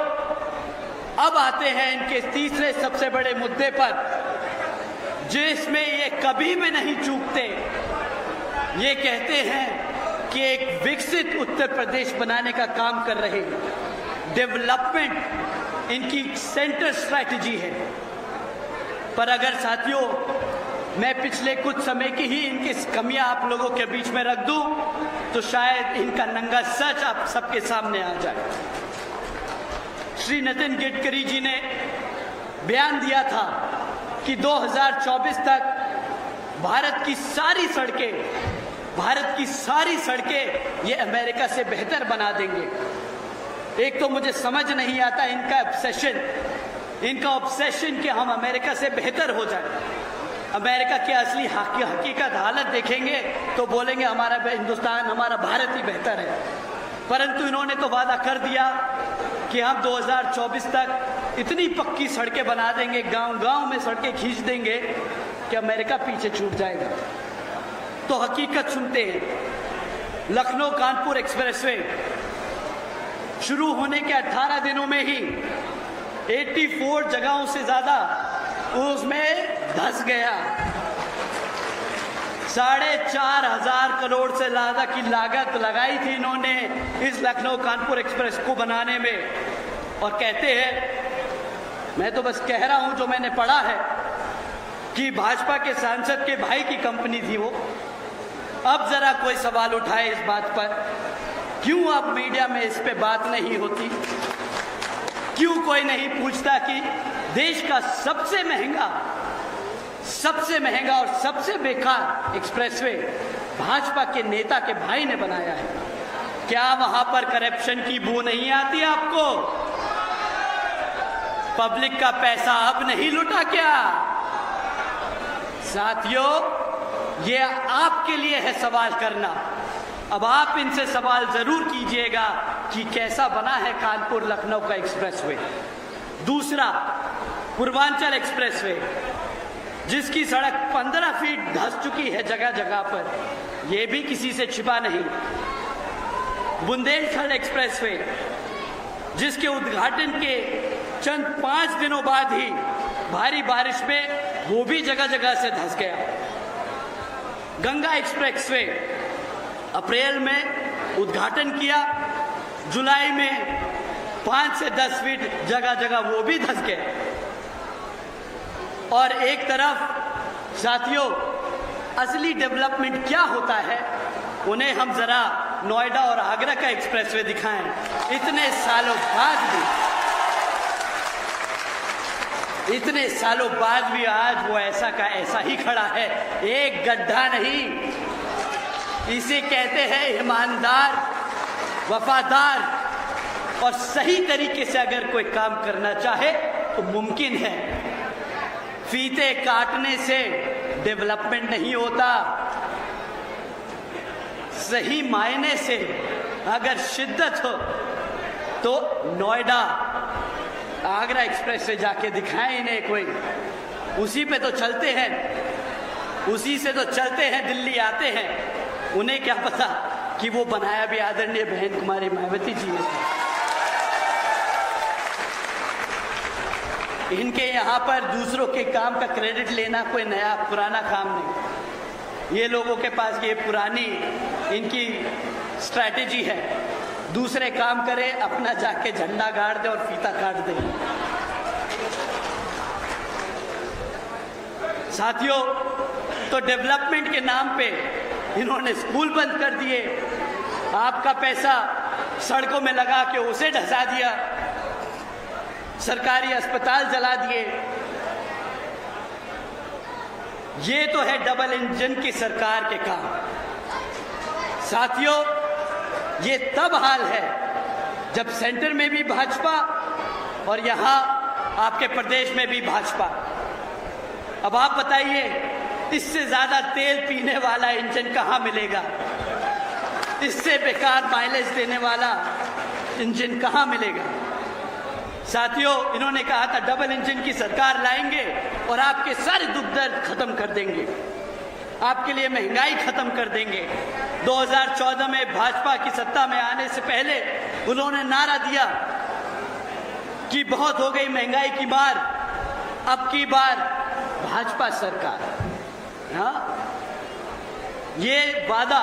अब आते हैं इनके तीसरे सबसे बड़े मुद्दे पर, जिसमें ये कभी भी नहीं चूकते। ये कहते हैं कि एक विकसित उत्तर प्रदेश बनाने का काम कर रहे हैं, डेवलपमेंट इनकी सेंटर स्ट्रैटेजी है। पर अगर साथियों, मैं पिछले कुछ समय की ही इनकी कमियां आप लोगों के बीच में रख दूं, तो शायद इनका नंगा सच आप सबके सामने आ जाए। श्री नितिन गडकरी जी ने बयान दिया था कि 2024 तक भारत की सारी सड़कें ये अमेरिका से बेहतर बना देंगे। एक तो मुझे समझ नहीं आता इनका ऑब्सेशन कि हम अमेरिका से बेहतर हो जाए। अमेरिका की असली हकीकत हालत देखेंगे तो बोलेंगे हमारा हिंदुस्तान, हमारा भारत ही बेहतर है। परंतु इन्होंने तो वादा कर दिया कि हम 2024 तक इतनी पक्की सड़कें बना देंगे, गांव-गांव में सड़कें खींच देंगे कि अमेरिका पीछे छूट जाएगा। तो हकीकत सुनते हैं। लखनऊ कानपुर एक्सप्रेसवे शुरू होने के 18 दिनों में ही 84 जगहों से ज्यादा उसमें धंस गया। 4,500 करोड़ से ज्यादा की लागत लगाई थी इन्होंने इस लखनऊ कानपुर एक्सप्रेस को बनाने में। और कहते हैं, मैं तो बस कह रहा हूं जो मैंने पढ़ा है, कि भाजपा के सांसद के भाई की कंपनी थी वो। अब जरा कोई सवाल उठाए इस बात पर, क्यों अब मीडिया में इस पे बात नहीं होती? क्यों कोई नहीं पूछता कि देश का सबसे महंगा और सबसे बेकार एक्सप्रेसवे भाजपा के नेता के भाई ने बनाया है? क्या वहां पर करप्शन की बू नहीं आती आपको? पब्लिक का पैसा अब नहीं लुटा क्या? साथियों, ये आपके लिए है सवाल करना। अब आप इनसे सवाल जरूर कीजिएगा कि कैसा बना है कानपुर लखनऊ का एक्सप्रेसवे। दूसरा, पूर्वांचल एक्सप्रेसवे, जिसकी सड़क 15 फीट धंस चुकी है जगह जगह पर, यह भी किसी से छिपा नहीं। बुंदेलखंड एक्सप्रेसवे, जिसके उद्घाटन के चंद 5 दिनों बाद ही भारी बारिश में वो भी जगह जगह से धंस गया। गंगा एक्सप्रेसवे, अप्रैल में उद्घाटन किया, जुलाई में 5 से 10 फीट जगह जगह वो भी धंस गए। और एक तरफ साथियों, असली डेवलपमेंट क्या होता है उन्हें हम जरा नोएडा और आगरा का एक्सप्रेसवे दिखाएं। इतने सालों बाद भी आज वो ऐसा का ऐसा ही खड़ा है, एक गड्ढा नहीं। इसे कहते हैं ईमानदार, वफादार और सही तरीके से अगर कोई काम करना चाहे तो मुमकिन है। फीते काटने से डेवलपमेंट नहीं होता। सही मायने से अगर शिद्दत हो तो नोएडा आगरा एक्सप्रेस से जाके दिखाएं इन्हें कोई। उसी पे तो चलते हैं, उसी से तो चलते हैं, दिल्ली आते हैं। उन्हें क्या पता कि वो बनाया भी आदरणीय बहन कुमारी मायावती जी ने। इनके यहाँ पर दूसरों के काम का क्रेडिट लेना कोई नया पुराना काम नहीं। ये लोगों के पास ये पुरानी इनकी स्ट्रैटेजी है, दूसरे काम करे, अपना जाके झंडा गाड़ दे और फीता काट दे। साथियों, तो डेवलपमेंट के नाम पे इन्होंने स्कूल बंद कर दिए, आपका पैसा सड़कों में लगा के उसे ढसा दिया, सरकारी अस्पताल जला दिए। ये तो है डबल इंजन की सरकार के काम। साथियों, ये तब हाल है जब सेंटर में भी भाजपा और यहां आपके प्रदेश में भी भाजपा। अब आप बताइए, इससे ज्यादा तेल पीने वाला इंजन कहां मिलेगा? इससे बेकार माइलेज देने वाला इंजन कहां मिलेगा? साथियों, इन्होंने कहा था डबल इंजन की सरकार लाएंगे और आपके सारे दुख दर्द खत्म कर देंगे, आपके लिए महंगाई खत्म कर देंगे। 2014 में भाजपा की सत्ता में आने से पहले उन्होंने नारा दिया कि बहुत हो गई महंगाई की मार, अब की बार भाजपा सरकार। हाँ, ये वादा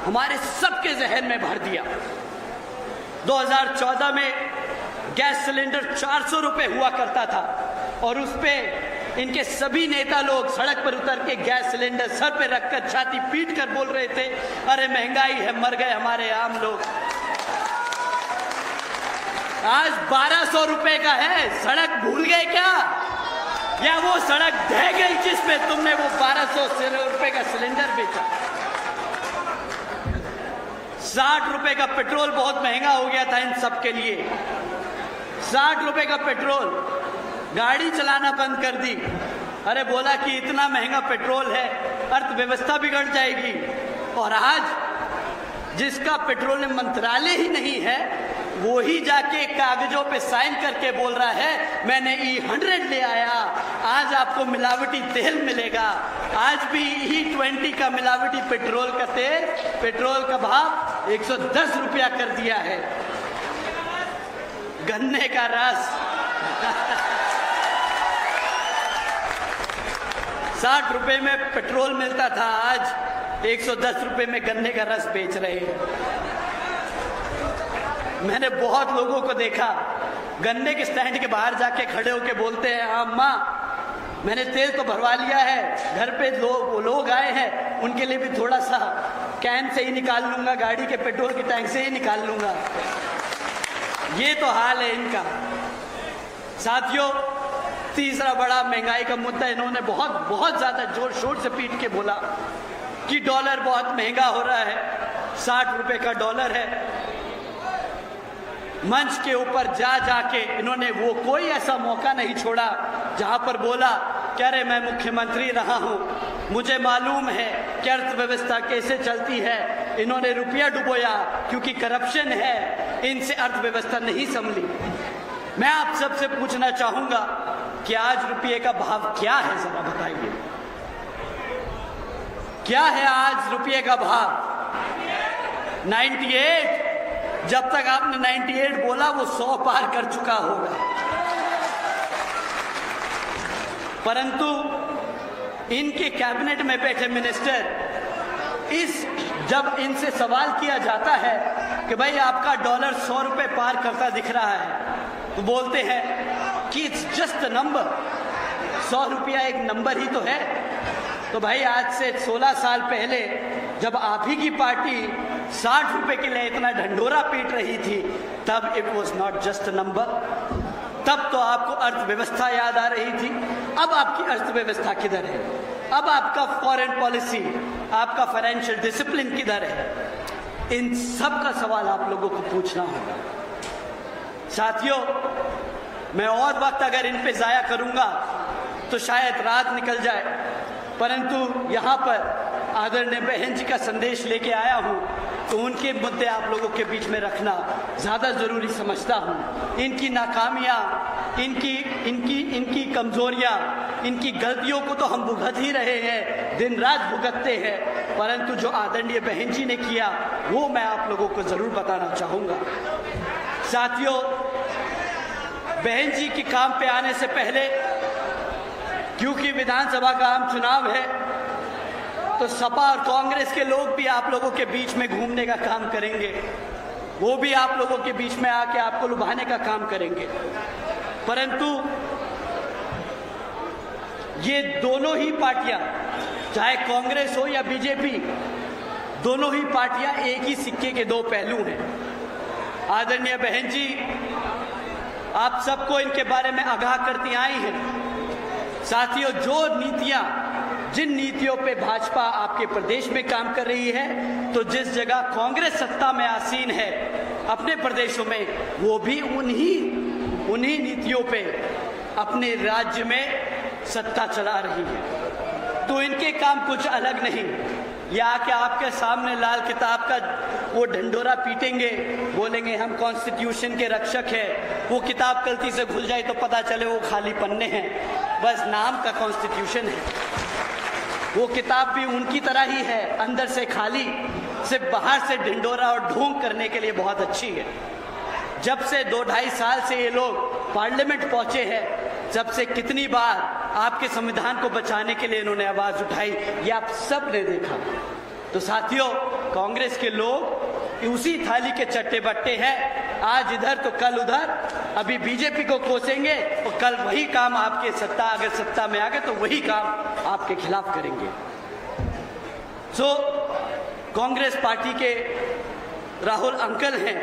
हमारे सबके जहन में भर दिया। 2014 में गैस सिलेंडर 400 रुपए हुआ करता था और उस पे इनके सभी नेता लोग सड़क पर उतर के गैस सिलेंडर सर पे रखकर छाती पीट कर बोल रहे थे, अरे महंगाई है, मर गए हमारे आम लोग। आज 1200 रुपए का है। सड़क भूल गए क्या? या वो सड़क ढह गई जिसपे तुमने वो 1200 रुपए का सिलेंडर बेचा? 60 रुपए का पेट्रोल बहुत महंगा हो गया था इन सब के लिए। 60 रुपए का पेट्रोल, गाड़ी चलाना बंद कर दी। अरे बोला कि इतना महंगा पेट्रोल है, अर्थव्यवस्था बिगड़ जाएगी। और आज जिसका पेट्रोलियम मंत्रालय ही नहीं है, वो ही जाके कागजों पे साइन करके बोल रहा है मैंने E100 ले आया, आज आपको मिलावटी तेल मिलेगा। आज भी E20 का मिलावटी पेट्रोल का तेल, पेट्रोल का भाव 110 रुपया कर दिया है। गन्ने का रस 60 रुपए में पेट्रोल मिलता था, आज 110 रुपए में गन्ने का रस बेच रहे हैं। मैंने बहुत लोगों को देखा गन्ने के स्टैंड के बाहर जाके खड़े होके बोलते हैं, अम्मा मैंने तेल तो भरवा लिया है, घर पे लोग आए हैं, उनके लिए भी थोड़ा सा कैन से ही निकाल लूंगा, गाड़ी के पेट्रोल के टैंक से ही निकाल लूंगा। ये तो हाल है इनका। साथियों, तीसरा बड़ा महंगाई का मुद्दा इन्होंने बहुत ज्यादा जोर शोर से पीट के बोला कि डॉलर बहुत महंगा हो रहा है, 60 रुपए का डॉलर है। मंच के ऊपर जाके इन्होंने वो कोई ऐसा मौका नहीं छोड़ा जहां पर बोला कि अरे मैं मुख्यमंत्री रहा हूं, मुझे मालूम है कि अर्थव्यवस्था कैसे चलती है। इन्होंने रुपया डुबोया क्योंकि करप्शन है, इनसे अर्थव्यवस्था नहीं संभली। मैं आप सबसे पूछना चाहूंगा कि आज रुपये का भाव क्या है, जरा बताइए, क्या है आज रुपये का भाव? 98। जब तक आपने 98 बोला वो 100 पार कर चुका होगा। परंतु इनके कैबिनेट में बैठे मिनिस्टर, जब इनसे सवाल किया जाता है कि भाई आपका डॉलर 100 रुपए पार करता दिख रहा है, तो बोलते हैं कि इट्स जस्ट अ नंबर, 100 रुपया एक नंबर ही तो है। तो भाई आज से 16 साल पहले जब आप ही की पार्टी 60 रुपए के लिए इतना ढंढोरा पीट रही थी, तब it was not just a number, तब तो आपको अर्थव्यवस्था याद आ रही थी। अब आपकी अर्थव्यवस्था किधर है? अब आपका फॉरेन पॉलिसी, आपका फाइनेंशियल डिसिप्लिन किधर है? इन सब का सवाल आप लोगों को पूछना होगा। साथियों, मैं और वक्त अगर इन पे जाया करूंगा तो शायद रात निकल जाए, परंतु यहाँ पर आदरणीय बहन जी का संदेश लेके आया हूँ, तो उनके मुद्दे आप लोगों के बीच में रखना ज़्यादा ज़रूरी समझता हूँ। इनकी नाकामियाँ, इनकी कमज़ोरियाँ, इनकी गलतियों को तो हम भुगत ही रहे हैं, दिन रात भुगतते हैं, परंतु जो आदरणीय बहन जी ने किया वो मैं आप लोगों को ज़रूर बताना चाहूँगा। साथियों, बहन जी के काम पे आने से पहले, क्योंकि विधानसभा का आम चुनाव है, तो सपा और कांग्रेस के लोग भी आप लोगों के बीच में घूमने का काम करेंगे, वो भी आप लोगों के बीच में आके आपको लुभाने का काम करेंगे। परंतु ये दोनों ही पार्टियां, चाहे कांग्रेस हो या बीजेपी, दोनों ही पार्टियां एक ही सिक्के के दो पहलू हैं। आदरणीय बहन जी आप सबको इनके बारे में आगाह करती आई हैं। साथियों, जिन नीतियों पे भाजपा आपके प्रदेश में काम कर रही है, तो जिस जगह कांग्रेस सत्ता में आसीन है अपने प्रदेशों में, वो भी उन्हीं नीतियों पे अपने राज्य में सत्ता चला रही है। तो इनके काम कुछ अलग नहीं। या आके आपके सामने लाल किताब का वो ढंढोरा पीटेंगे, बोलेंगे हम कॉन्स्टिट्यूशन के रक्षक हैं, वो किताब गलती से खुल जाए तो पता चले वो खाली पन्ने हैं, बस नाम का कॉन्स्टिट्यूशन है। वो किताब भी उनकी तरह ही है, अंदर से खाली, सिर्फ बाहर से ढिंडोरा और ढोंग करने के लिए बहुत अच्छी है। जब से 2-2.5 साल से ये लोग पार्लियामेंट पहुंचे हैं, जब से कितनी बार आपके संविधान को बचाने के लिए इन्होंने आवाज उठाई, ये आप सब ने देखा। तो साथियों, कांग्रेस के लोग उसी थाली के चट्टे बट्टे हैं, आज इधर तो कल उधर। अभी बीजेपी को कोसेंगे और कल वही काम आपके अगर सत्ता में आ गए तो वही काम आपके खिलाफ करेंगे। कांग्रेस पार्टी के राहुल अंकल हैं,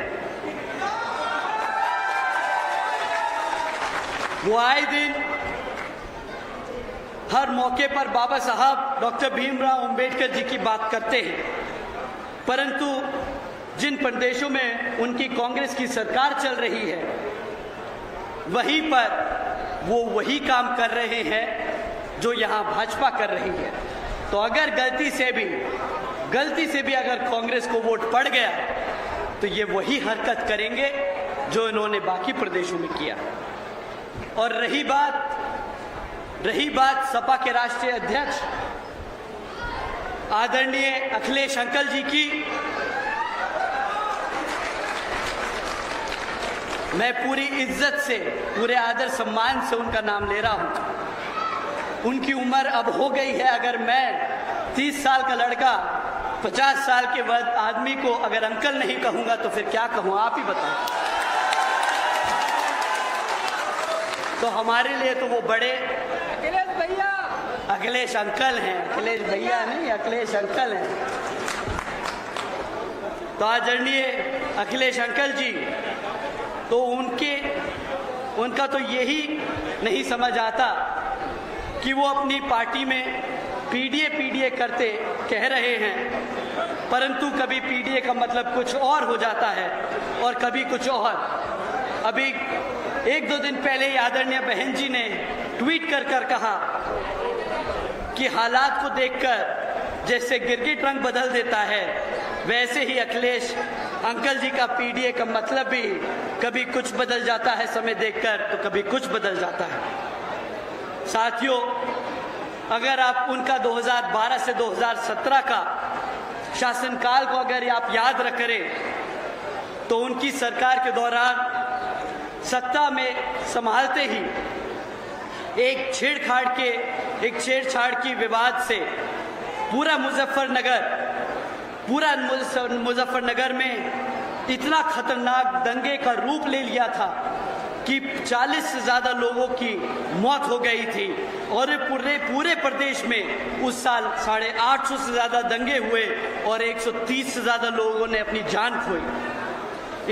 वो आए दिन हर मौके पर बाबा साहब डॉक्टर भीमराव अंबेडकर जी की बात करते हैं, परंतु जिन प्रदेशों में उनकी कांग्रेस की सरकार चल रही है, वहीं पर वो वही काम कर रहे हैं जो यहाँ भाजपा कर रही है। तो अगर गलती से भी अगर कांग्रेस को वोट पड़ गया तो ये वही हरकत करेंगे जो इन्होंने बाकी प्रदेशों में किया। और रही बात सपा के राष्ट्रीय अध्यक्ष आदरणीय अखिलेश अंकल जी की, मैं पूरी इज्जत से, पूरे आदर सम्मान से उनका नाम ले रहा हूं। उनकी उम्र अब हो गई है। अगर मैं 30 साल का लड़का 50 साल के बाद आदमी को अगर अंकल नहीं कहूंगा तो फिर क्या कहूँ, आप ही बताएं। तो हमारे लिए तो वो बड़े अखिलेश अंकल हैं, अखिलेश भैया नहीं, अखिलेश अंकल हैं। तो आदरणीय अखिलेश अंकल जी, तो उनका तो यही नहीं समझ आता कि वो अपनी पार्टी में पीडीए करते कह रहे हैं, परंतु कभी पीडीए का मतलब कुछ और हो जाता है और कभी कुछ और। अभी 1-2 दिन पहले ही आदरणीय बहन जी ने ट्वीट कर कहा कि हालात को देखकर जैसे गिरगिट रंग बदल देता है, वैसे ही अखिलेश अंकल जी का पीडीए का मतलब भी कभी कुछ बदल जाता है समय देखकर, तो कभी कुछ बदल जाता है। साथियों, अगर आप उनका 2012 से 2017 का शासनकाल को अगर आप याद रख करें, तो उनकी सरकार के दौरान सत्ता में संभालते ही एक छेड़छाड़ की विवाद से पूरा मुजफ्फरनगर में इतना खतरनाक दंगे का रूप ले लिया था कि 40 से ज़्यादा लोगों की मौत हो गई थी और पूरे प्रदेश में उस साल 850 से ज़्यादा दंगे हुए और 130 से ज़्यादा लोगों ने अपनी जान खोई।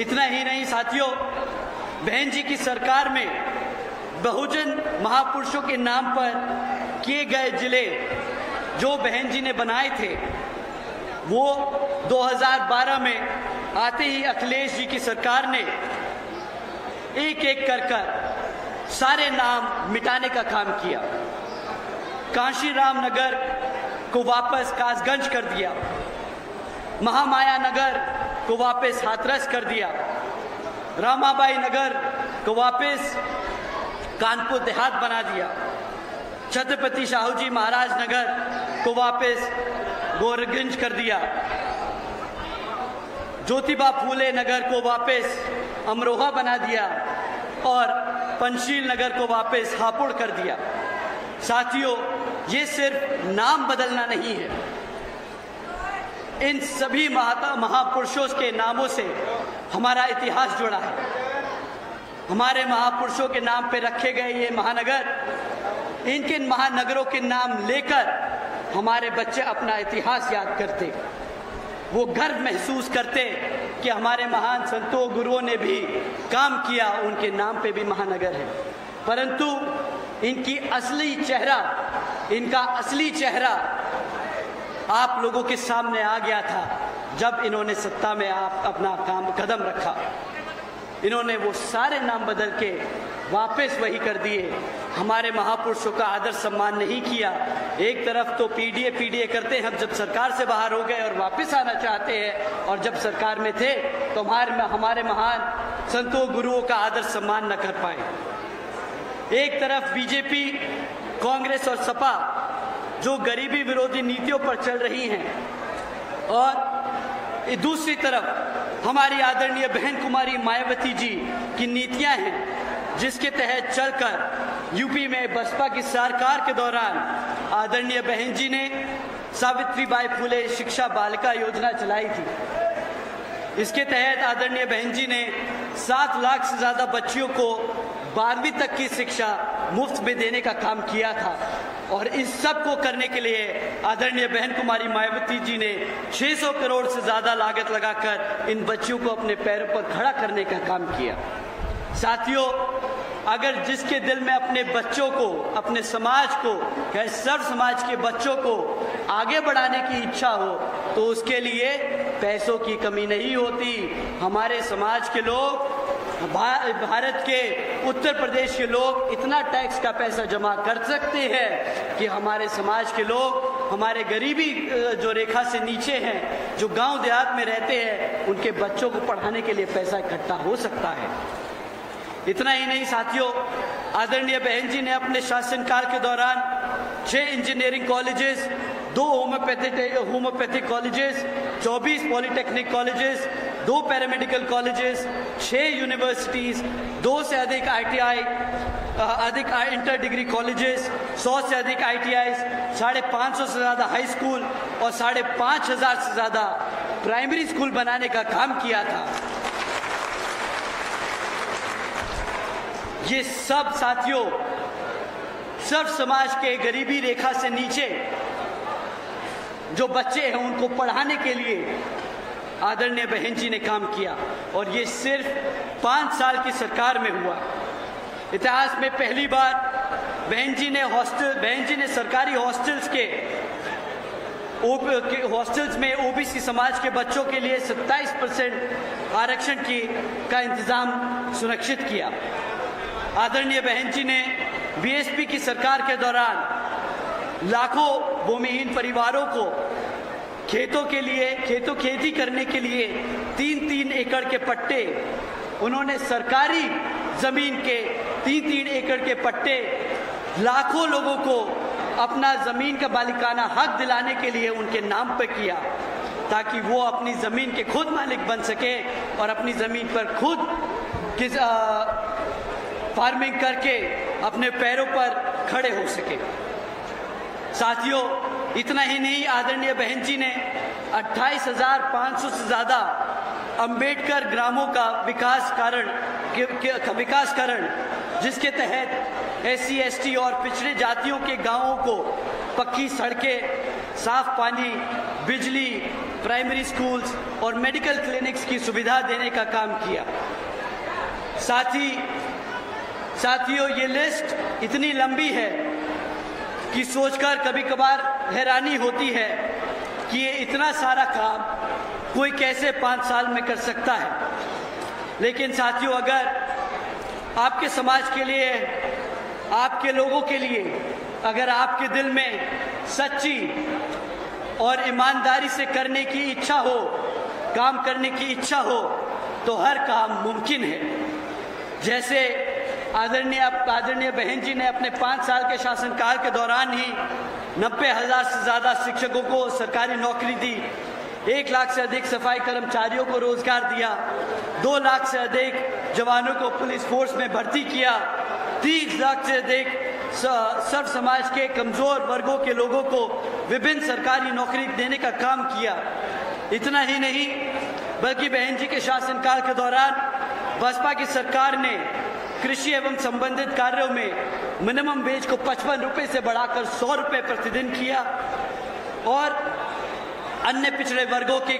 इतना ही नहीं साथियों, बहन जी की सरकार में बहुजन महापुरुषों के नाम पर किए गए जिले जो बहन जी ने बनाए थे, वो 2012 में आते ही अखिलेश जी की सरकार ने एक कर सारे नाम मिटाने का काम किया। कांशीराम नगर को वापस कासगंज कर दिया, महामाया नगर को वापस हाथरस कर दिया, रामाबाई नगर को वापस कानपुर देहात बना दिया, छत्रपति शाहू जी महाराज नगर को वापस गोरगंज कर दिया, ज्योतिबा फूले नगर को वापस अमरोहा बना दिया और पंचशील नगर को वापस हापुड़ कर दिया। साथियों, ये सिर्फ नाम बदलना नहीं है, इन सभी महापुरुषों के नामों से हमारा इतिहास जुड़ा है। हमारे महापुरुषों के नाम पे रखे गए ये महानगर, इनके महानगरों के नाम लेकर हमारे बच्चे अपना इतिहास याद करते, वो गर्व महसूस करते कि हमारे महान संतों गुरुओं ने भी काम किया, उनके नाम पे भी महानगर है। परंतु इनका असली चेहरा आप लोगों के सामने आ गया था जब इन्होंने सत्ता में अपना कदम रखा। इन्होंने वो सारे नाम बदल के वापस वही कर दिए, हमारे महापुरुषों का आदर सम्मान नहीं किया। एक तरफ तो पीडीए करते हैं, हम जब सरकार से बाहर हो गए और वापस आना चाहते हैं, और जब सरकार में थे तो हमारे महान संतों गुरुओं का आदर सम्मान न कर पाए। एक तरफ बीजेपी, कांग्रेस और सपा जो गरीबी विरोधी नीतियों पर चल रही हैं, और दूसरी तरफ हमारी आदरणीय बहन कुमारी मायावती जी की नीतियां हैं, जिसके तहत चलकर यूपी में बसपा की सरकार के दौरान आदरणीय बहन जी ने सावित्रीबाई फुले शिक्षा बालिका योजना चलाई थी। इसके तहत आदरणीय बहन जी ने 7 लाख से ज़्यादा बच्चियों को 12वीं तक की शिक्षा मुफ्त में देने का काम किया था, और इस सब को करने के लिए आदरणीय बहन कुमारी मायावती जी ने 600 करोड़ से ज़्यादा लागत लगाकर इन बच्चियों को अपने पैरों पर खड़ा करने का काम किया। साथियों, अगर जिसके दिल में अपने बच्चों को, अपने समाज को, सर्व समाज के बच्चों को आगे बढ़ाने की इच्छा हो, तो उसके लिए पैसों की कमी नहीं होती। हमारे समाज के लोग, भारत के उत्तर प्रदेश के लोग इतना टैक्स का पैसा जमा कर सकते हैं कि हमारे समाज के लोग, हमारे गरीबी जो रेखा से नीचे हैं, जो गांव देहात में रहते हैं, उनके बच्चों को पढ़ाने के लिए पैसा इकट्ठा हो सकता है। इतना ही नहीं साथियों, आदरणीय बहन जी ने अपने शासनकाल के दौरान 6 engineering colleges, 2 homeopathic colleges, 24 polytechnic colleges, 2 paramedical colleges, 6 universities, 2 से अधिक ITI, अधिक इंटर डिग्री कॉलेजेस, 100 से अधिक ITIs, 550 से ज़्यादा हाई स्कूल और 5,500 से ज़्यादा प्राइमरी स्कूल बनाने का काम किया था। ये सब साथियों सर्व समाज के गरीबी रेखा से नीचे जो बच्चे हैं उनको पढ़ाने के लिए आदरणीय बहन जी ने काम किया, और ये सिर्फ 5 साल की सरकार में हुआ। इतिहास में पहली बार बहन जी ने सरकारी हॉस्टल्स में ओबीसी समाज के बच्चों के लिए 27% आरक्षण का इंतजाम सुनिश्चित किया। आदरणीय बहन जी ने बीएसपी की सरकार के दौरान लाखों भूमिहीन परिवारों को खेती करने के लिए 3-3 एकड़ के पट्टे, उन्होंने सरकारी जमीन के 3-3 एकड़ के पट्टे लाखों लोगों को अपना जमीन का मालिकाना हक दिलाने के लिए उनके नाम पर किया, ताकि वो अपनी जमीन के खुद मालिक बन सके और अपनी जमीन पर खुद फार्मिंग करके अपने पैरों पर खड़े हो सके। साथियों, इतना ही नहीं, आदरणीय बहन जी ने 28,500 से ज़्यादा अंबेडकर ग्रामों का विकासकरण, जिसके तहत SC, ST और पिछड़े जातियों के गांवों को पक्की सड़कें, साफ पानी, बिजली, प्राइमरी स्कूल्स और मेडिकल क्लिनिक्स की सुविधा देने का काम किया। साथियों, ये लिस्ट इतनी लंबी है कि सोचकर कभी कभार हैरानी होती है कि ये इतना सारा काम कोई कैसे 5 साल में कर सकता है। लेकिन साथियों, अगर आपके समाज के लिए, आपके लोगों के लिए, अगर आपके दिल में सच्ची और ईमानदारी से करने की इच्छा हो, काम करने की इच्छा हो, तो हर काम मुमकिन है। जैसे आदरणीय बहन जी ने अपने 5 साल के शासनकाल के दौरान ही 90,000 से ज़्यादा शिक्षकों को सरकारी नौकरी दी, 1 लाख से अधिक सफाई कर्मचारियों को रोजगार दिया, 2 लाख से अधिक जवानों को पुलिस फोर्स में भर्ती किया, 30 लाख से अधिक सर्व समाज के कमजोर वर्गों के लोगों को विभिन्न सरकारी नौकरी देने का काम किया। इतना ही नहीं, बल्कि बहन जी के शासनकाल के दौरान बसपा की सरकार ने कृषि एवं संबंधित कार्यों में मिनिमम वेज को 55 रुपए से बढ़ाकर 100 रुपए प्रतिदिन किया, और अन्य पिछड़े वर्गों के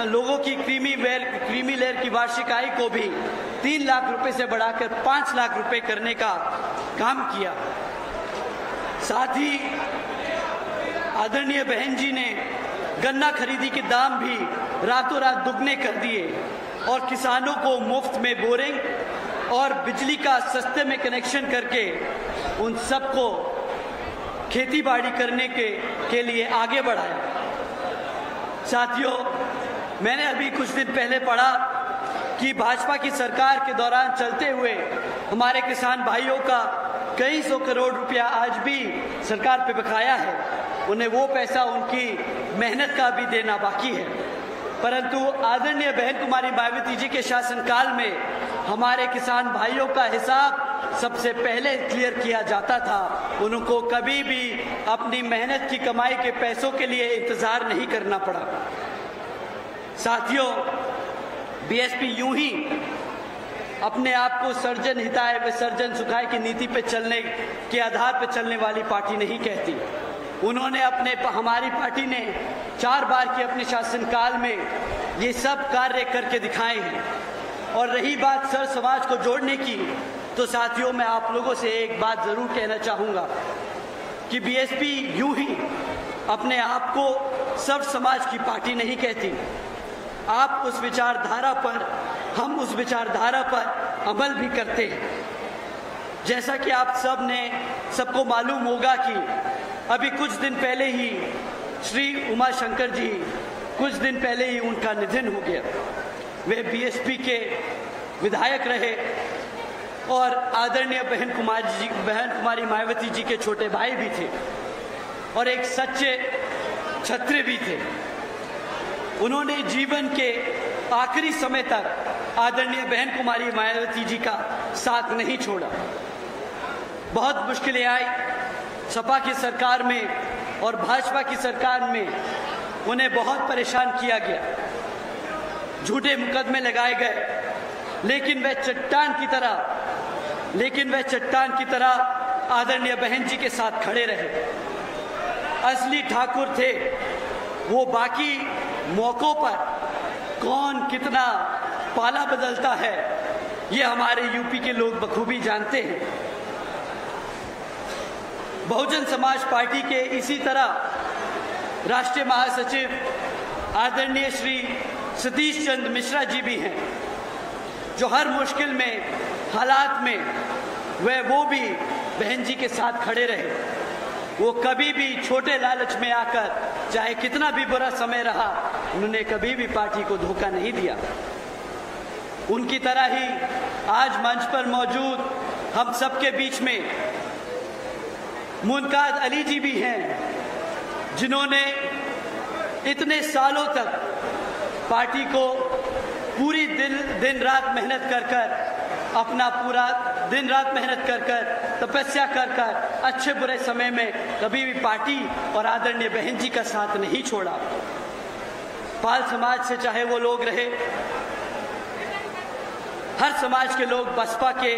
लोगों की क्रीमी लेयर की वार्षिक आय को भी 3 लाख रुपए से बढ़ाकर 5 लाख रुपए करने का काम किया। साथ ही आदरणीय बहन जी ने गन्ना खरीदी के दाम भी रातों रात दुगने कर दिए, और किसानों को मुफ्त में बोरिंग और बिजली का सस्ते में कनेक्शन करके उन सबको खेती बाड़ी करने के लिए आगे बढ़ाया। साथियों, मैंने अभी कुछ दिन पहले पढ़ा कि भाजपा की सरकार के दौरान चलते हुए हमारे किसान भाइयों का कई 100 करोड़ रुपया आज भी सरकार पे बकाया है, उन्हें वो पैसा उनकी मेहनत का भी देना बाकी है। परंतु आदरणीय बहन कुमारी मायावती जी के शासनकाल में हमारे किसान भाइयों का हिसाब सबसे पहले क्लियर किया जाता था, उनको कभी भी अपनी मेहनत की कमाई के पैसों के लिए इंतजार नहीं करना पड़ा। साथियों, बीएसपी यूं ही अपने आप को सर्जन हिताय विसर्जन सुखाय की नीति पे चलने के आधार पे चलने वाली पार्टी नहीं कहती। उन्होंने हमारी पार्टी ने 4 बार की अपने शासनकाल में ये सब कार्य करके दिखाए हैं। और रही बात सर्व समाज को जोड़ने की, तो साथियों, मैं आप लोगों से एक बात जरूर कहना चाहूँगा कि बीएसपी यूं ही अपने आप को सर्व समाज की पार्टी नहीं कहती। आप उस विचारधारा पर, हम उस विचारधारा पर अमल भी करते हैं। जैसा कि आप सबको मालूम होगा कि अभी कुछ दिन पहले ही श्री उमा शंकर जी, कुछ दिन पहले ही उनका निधन हो गया। वे बीएसपी के विधायक रहे और आदरणीय बहन कुमारी मायावती जी के छोटे भाई भी थे और एक सच्चे क्षत्रिय भी थे। उन्होंने जीवन के आखिरी समय तक आदरणीय बहन कुमारी मायावती जी का साथ नहीं छोड़ा। बहुत मुश्किलें आई सपा की सरकार में और भाजपा की सरकार में, उन्हें बहुत परेशान किया गया, झूठे मुकदमे लगाए गए, लेकिन वह चट्टान की तरह आदरणीय बहन जी के साथ खड़े रहे। असली ठाकुर थे वो। बाकी मौकों पर कौन कितना पाला बदलता है ये हमारे यूपी के लोग बखूबी जानते हैं। बहुजन समाज पार्टी के इसी तरह राष्ट्रीय महासचिव आदरणीय श्री सतीश चंद्र मिश्रा जी भी हैं, जो हर मुश्किल में हालात में वो भी बहन जी के साथ खड़े रहे। वो कभी भी छोटे लालच में आकर, चाहे कितना भी बुरा समय रहा, उन्होंने कभी भी पार्टी को धोखा नहीं दिया। उनकी तरह ही आज मंच पर मौजूद हम सबके बीच में मुनकाद अली जी भी हैं, जिन्होंने इतने सालों तक पार्टी को पूरी दिन रात मेहनत कर अपना पूरा दिन रात मेहनत कर तपस्या कर अच्छे बुरे समय में कभी भी पार्टी और आदरणीय बहन जी का साथ नहीं छोड़ा। पाल समाज से चाहे वो लोग रहे, हर समाज के लोग बसपा के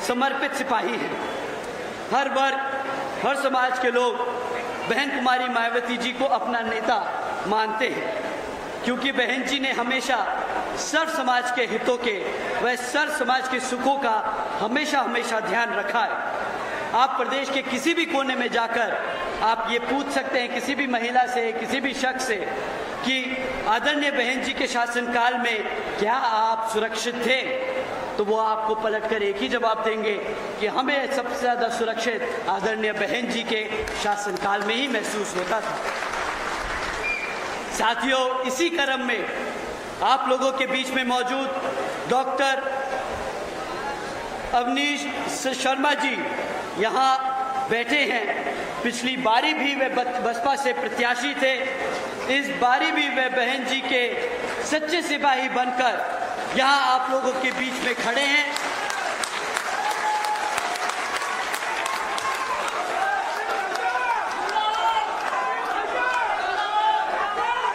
समर्पित सिपाही हैं। हर वर्ग, हर समाज के लोग बहन कुमारी मायावती जी को अपना नेता मानते हैं, क्योंकि बहन जी ने हमेशा सर्व समाज के हितों के, व सर्व समाज के सुखों का हमेशा ध्यान रखा है। आप प्रदेश के किसी भी कोने में जाकर आप ये पूछ सकते हैं किसी भी महिला से, किसी भी शख्स से, कि आदरणीय बहन जी के शासनकाल में क्या आप सुरक्षित थे, तो वो आपको पलटकर एक ही जवाब देंगे कि हमें सबसे ज़्यादा सुरक्षित आदरणीय बहन जी के शासनकाल में ही महसूस होता था। साथियों, इसी क्रम में आप लोगों के बीच में मौजूद डॉक्टर अवनीश शर्मा जी यहाँ बैठे हैं। पिछली बारी भी वे बसपा से प्रत्याशी थे, इस बारी भी वे बहन जी के सच्चे सिपाही बनकर यहाँ आप लोगों के बीच में खड़े हैं।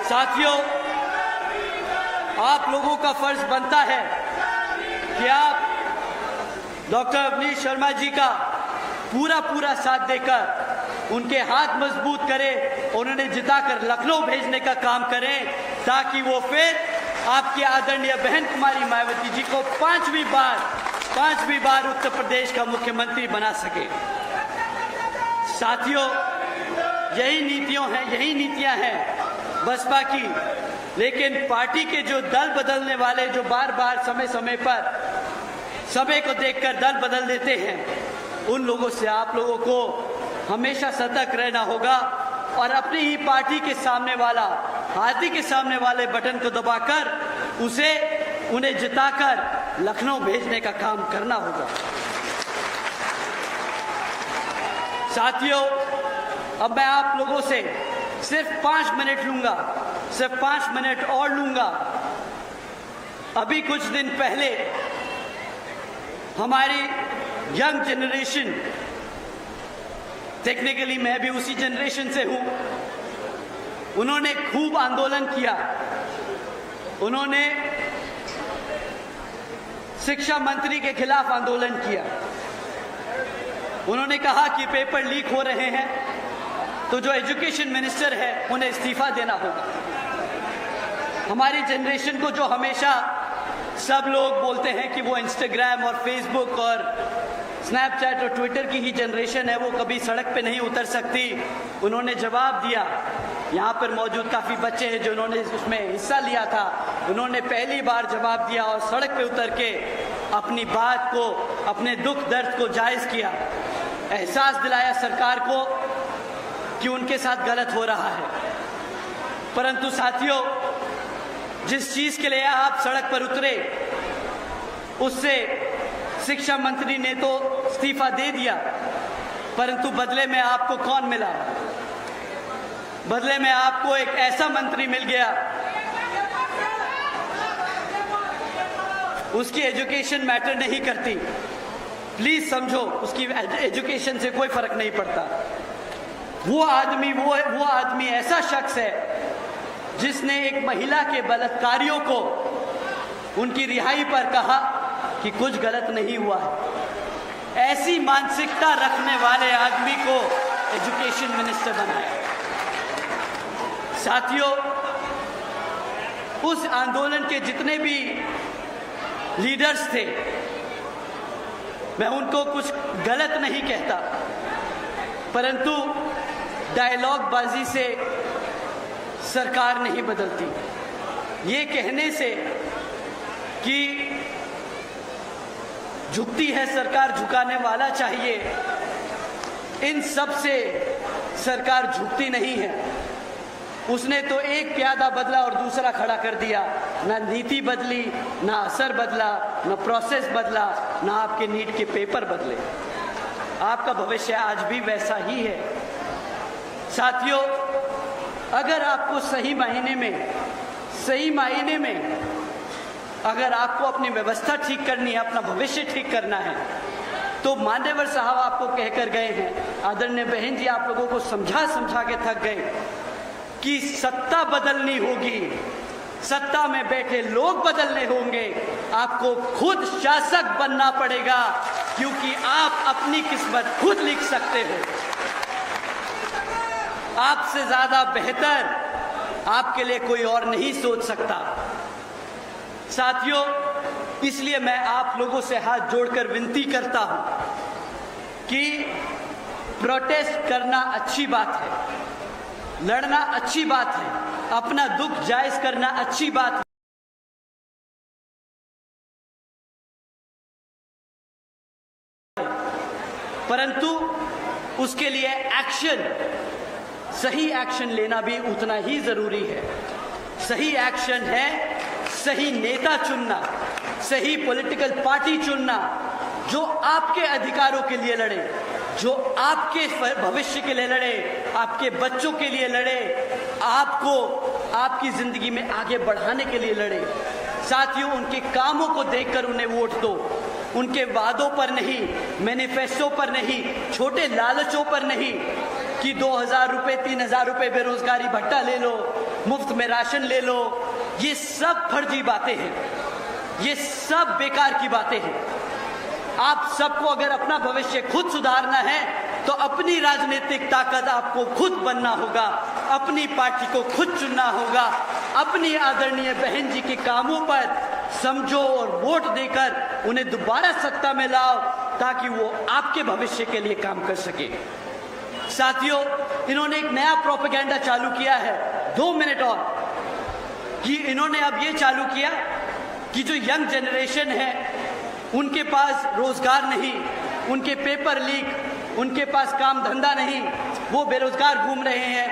साथियों, आप लोगों का फर्ज बनता है कि आप डॉक्टर अवनीश शर्मा जी का पूरा साथ देकर उनके हाथ मजबूत करें, उन्होंने जिताकर लखनऊ भेजने का काम करें, ताकि वो फिर आपकी आदरणीय बहन कुमारी मायावती जी को पांचवी बार उत्तर प्रदेश का मुख्यमंत्री बना सके। साथियों, यही नीतियां हैं बसपा की, लेकिन पार्टी के जो दल बदलने वाले, जो बार समय पर समय को देखकर दल बदल देते हैं, उन लोगों से आप लोगों को हमेशा सतर्क रहना होगा और अपनी ही पार्टी के सामने वाला, हाथी के सामने वाले बटन को दबाकर उन्हें जिताकर लखनऊ भेजने का काम करना होगा। साथियों, अब मैं आप लोगों से सिर्फ 5 मिनट लूंगा, सिर्फ 5 मिनट और लूंगा। अभी कुछ दिन पहले हमारी यंग जनरेशन, टेक्निकली मैं भी उसी जनरेशन से हूं, उन्होंने खूब आंदोलन किया। उन्होंने शिक्षा मंत्री के खिलाफ आंदोलन किया। उन्होंने कहा कि पेपर लीक हो रहे हैं, तो जो एजुकेशन मिनिस्टर है उन्हें इस्तीफा देना होगा। हमारी जनरेशन को जो हमेशा सब लोग बोलते हैं कि वो इंस्टाग्राम और फेसबुक और स्नैपचैट और ट्विटर की ही जनरेशन है, वो कभी सड़क पे नहीं उतर सकती, उन्होंने जवाब दिया। यहाँ पर मौजूद काफ़ी बच्चे हैं जिन्होंने उसमें हिस्सा लिया था, उन्होंने पहली बार जवाब दिया और सड़क पे उतर के अपनी बात को, अपने दुख दर्द को जायज़ किया, एहसास दिलाया सरकार को कि उनके साथ गलत हो रहा है। परंतु साथियों, जिस चीज़ के लिए आप सड़क पर उतरे, उससे शिक्षा मंत्री ने तो इस्तीफा दे दिया, परंतु बदले में आपको कौन मिला? बदले में आपको एक ऐसा मंत्री मिल गया उसकी एजुकेशन मैटर नहीं करती। प्लीज समझो, उसकी एजुकेशन से कोई फर्क नहीं पड़ता। वो आदमी ऐसा शख्स है जिसने एक महिला के बलात्कारियों को उनकी रिहाई पर कहा कि कुछ गलत नहीं हुआ है। ऐसी मानसिकता रखने वाले आदमी को एजुकेशन मिनिस्टर बनाया। साथियों, उस आंदोलन के जितने भी लीडर्स थे, मैं उनको कुछ गलत नहीं कहता, परंतु डायलॉग बाजी से सरकार नहीं बदलती। ये कहने से कि झुकती है सरकार, झुकाने वाला चाहिए, इन सब से सरकार झुकती नहीं है। उसने तो एक प्यादा बदला और दूसरा खड़ा कर दिया। ना नीति बदली, ना असर बदला, ना प्रोसेस बदला, ना आपके नीट के पेपर बदले। आपका भविष्य आज भी वैसा ही है। साथियों, अगर आपको सही मायने में अगर आपको अपनी व्यवस्था ठीक करनी है, अपना भविष्य ठीक करना है, तो मान्यवर साहब आपको कहकर गए हैं, आदरणीय बहन जी आप लोगों को समझा के थक गए कि सत्ता बदलनी होगी, सत्ता में बैठे लोग बदलने होंगे, आपको खुद शासक बनना पड़ेगा, क्योंकि आप अपनी किस्मत खुद लिख सकते हो। आपसे ज्यादा बेहतर आपके लिए कोई और नहीं सोच सकता। साथियों, इसलिए मैं आप लोगों से हाथ जोड़कर विनती करता हूं कि प्रोटेस्ट करना अच्छी बात है, लड़ना अच्छी बात है, अपना दुख जायज करना अच्छी बात है, परंतु उसके लिए सही एक्शन लेना भी उतना ही जरूरी है। सही एक्शन है सही नेता चुनना, सही पॉलिटिकल पार्टी चुनना जो आपके अधिकारों के लिए लड़े, जो आपके भविष्य के लिए लड़े, आपके बच्चों के लिए लड़े, आपको आपकी जिंदगी में आगे बढ़ाने के लिए लड़े। साथियों, उनके कामों को देखकर उन्हें वोट दो, उनके वादों पर नहीं, मैनिफेस्टो पर नहीं, छोटे लालचों पर नहीं कि 2000 रुपए 3000 रुपए बेरोजगारी भत्ता ले लो, मुफ्त में राशन ले लो। ये सब फर्जी बातें हैं, ये सब बेकार की बातें हैं। आप सबको अगर अपना भविष्य खुद सुधारना है तो अपनी राजनीतिक ताकत आपको खुद बनना होगा, अपनी पार्टी को खुद चुनना होगा, अपनी आदरणीय बहन जी के कामों पर समझो और वोट देकर उन्हें दोबारा सत्ता में लाओ ताकि वो आपके भविष्य के लिए काम कर सके। साथियों, इन्होंने एक नया प्रोपेगेंडा चालू किया है, 2 मिनट और, कि इन्होंने अब ये चालू किया कि जो यंग जनरेशन है उनके पास रोजगार नहीं, उनके पेपर लीक, उनके पास काम धंधा नहीं, वो बेरोजगार घूम रहे हैं,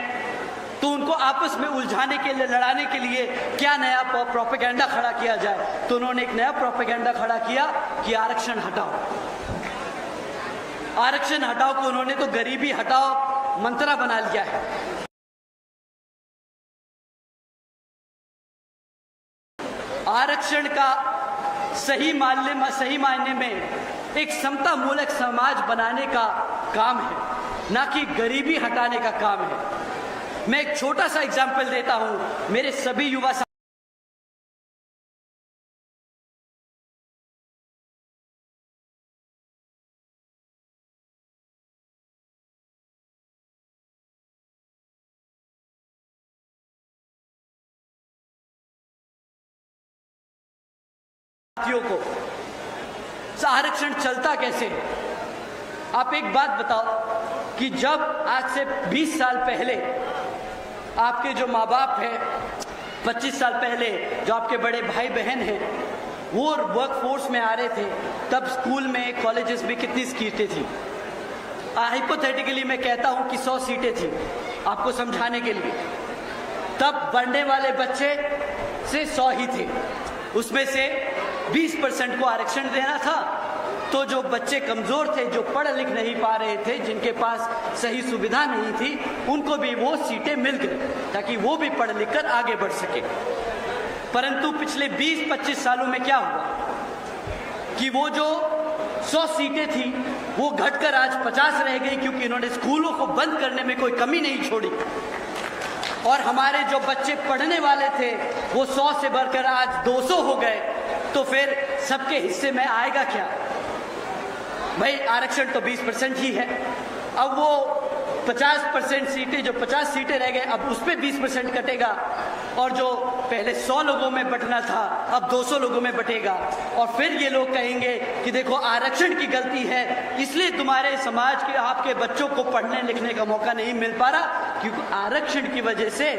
तो उनको आपस में उलझाने के लिए, लड़ाने के लिए क्या नया प्रोपेगेंडा खड़ा किया जाए। तो उन्होंने एक नया प्रोपेगेंडा खड़ा किया कि आरक्षण हटाओ। आरक्षण हटाओ को उन्होंने तो गरीबी हटाओ मंत्रा बना लिया है। आरक्षण का सही मायने में एक समता मूलक समाज बनाने का काम है, ना कि गरीबी हटाने का काम है। मैं एक छोटा सा एग्जाम्पल देता हूं। मेरे सभी युवा साथियों को आरक्षण चलता कैसे है। आप एक बात बताओ कि जब आज से 20 साल पहले आपके जो माँ बाप हैं, 25 साल पहले जो आपके बड़े भाई बहन हैं, वो वर्क फोर्स में आ रहे थे, तब स्कूल में, कॉलेजेस में कितनी सीटें थी? हाइपोथेटिकली मैं कहता हूं कि 100 सीटें थी, आपको समझाने के लिए। तब पढ़ने वाले बच्चे से 100 ही थे, उसमें से 20% को आरक्षण देना था। तो जो बच्चे कमजोर थे, जो पढ़ लिख नहीं पा रहे थे, जिनके पास सही सुविधा नहीं थी, उनको भी वो सीटें मिल गई ताकि वो भी पढ़ लिख कर आगे बढ़ सके। परंतु पिछले 20-25 सालों में क्या हुआ? कि वो जो 100 सीटें थी वो घटकर आज 50 रह गई, क्योंकि इन्होंने स्कूलों को बंद करने में कोई कमी नहीं छोड़ी। और हमारे जो बच्चे पढ़ने वाले थे वो 100 से बढ़कर आज 200 हो गए। तो फिर सबके हिस्से में आएगा क्या? भाई आरक्षण तो 20% ही है। अब वो 50% सीटें, जो 50 सीटें रह गए, अब उस पर 20% कटेगा, और जो पहले 100 लोगों में बंटना था अब 200 लोगों में बटेगा। और फिर ये लोग कहेंगे कि देखो आरक्षण की गलती है, इसलिए तुम्हारे समाज के आपके बच्चों को पढ़ने लिखने का मौका नहीं मिल पा रहा, क्योंकि आरक्षण की वजह से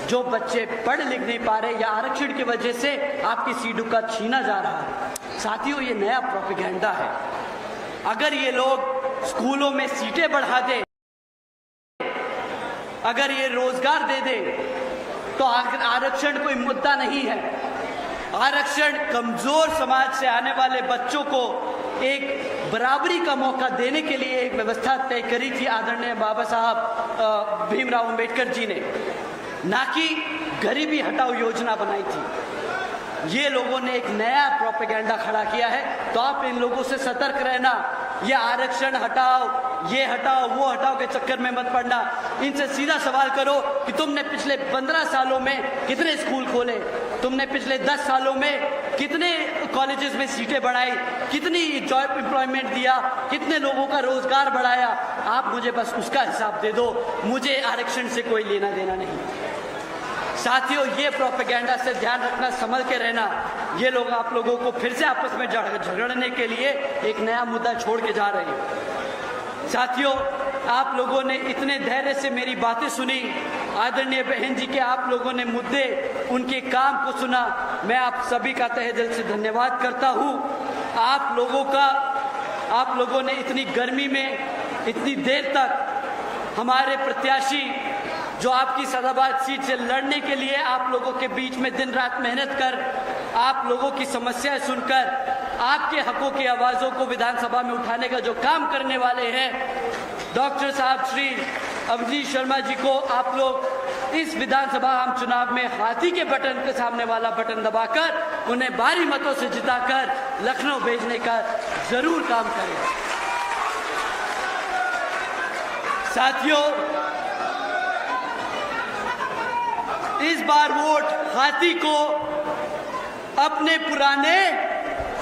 जो बच्चे पढ़ लिख नहीं पा रहे, या आरक्षण की वजह से आपकी सीटों का छीना जा रहा है। साथियों, ये नया प्रोपेगेंडा है। अगर ये लोग स्कूलों में सीटें बढ़ा दे, अगर ये रोजगार दे दे, तो आरक्षण कोई मुद्दा नहीं है। आरक्षण कमजोर समाज से आने वाले बच्चों को एक बराबरी का मौका देने के लिए एक व्यवस्था तय करी थी आदरणीय बाबा साहब भीमराव अंबेडकर जी ने, ना कि गरीबी हटाओ योजना बनाई थी। ये लोगों ने एक नया प्रोपेगेंडा खड़ा किया है, तो आप इन लोगों से सतर्क रहना। ये आरक्षण हटाओ, ये हटाओ, वो हटाओ के चक्कर में मत पड़ना। इनसे सीधा सवाल करो कि तुमने पिछले 15 सालों में कितने स्कूल खोले, तुमने पिछले 10 सालों में कितने कॉलेजेस में सीटें बढ़ाई, कितनी जॉब एम्प्लॉयमेंट दिया, कितने लोगों का रोजगार बढ़ाया। आप मुझे बस उसका हिसाब दे दो, मुझे आरक्षण से कोई लेना देना नहीं। साथियों, ये प्रोपेगेंडा से ध्यान रखना, संभल के रहना। ये लोग आप लोगों को फिर से आपस में झगड़ने के लिए एक नया मुद्दा छोड़ के जा रहे हैं। साथियों, आप लोगों ने इतने धैर्य से मेरी बातें सुनी। आदरणीय बहन जी के आप लोगों ने मुद्दे, उनके काम को सुना। मैं आप सभी का तहे दिल से धन्यवाद करता हूँ। आप लोगों ने इतनी गर्मी में इतनी देर तक हमारे प्रत्याशी जो आपकी सदाबाद सीट से लड़ने के लिए आप लोगों के बीच में दिन रात मेहनत कर, आप लोगों की समस्याएं सुनकर, आपके हकों की आवाज़ों को विधानसभा में उठाने का जो काम करने वाले हैं, डॉक्टर साहब श्री अवनीश शर्मा जी को आप लोग इस विधानसभा आम चुनाव में हाथी के बटन के सामने वाला बटन दबाकर उन्हें भारी मतों से जिताकर लखनऊ भेजने का जरूर काम करें। साथियों, इस बार वोट हाथी को, अपने पुराने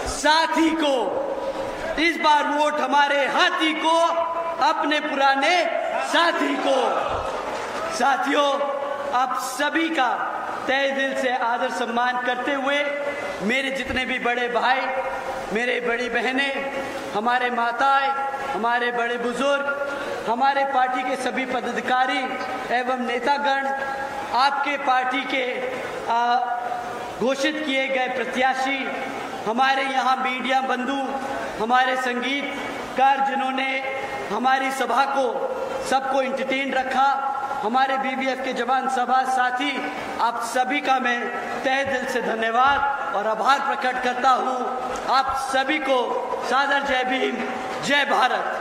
साथी को। इस बार वोट हमारे हाथी को, अपने पुराने साथी को। साथियों, आप सभी का तहे दिल से आदर सम्मान करते हुए, मेरे जितने भी बड़े भाई, मेरे बड़ी बहनें, हमारे माताएं, हमारे बड़े बुजुर्ग, हमारे पार्टी के सभी पदाधिकारी एवं नेतागण, आपके पार्टी के घोषित किए गए प्रत्याशी, हमारे यहाँ मीडिया बंधु, हमारे संगीतकार जिन्होंने हमारी सभा को सबको एंटरटेन रखा, हमारे बीबीएफ के जवान सभा साथी, आप सभी का मैं तहे दिल से धन्यवाद और आभार प्रकट करता हूँ। आप सभी को सादर जय भीम, जय भारत।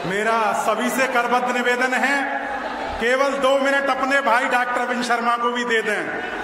मेरा सभी से करबद्ध निवेदन है, केवल 2 मिनट अपने भाई डॉक्टर अविन शर्मा को भी दे दें।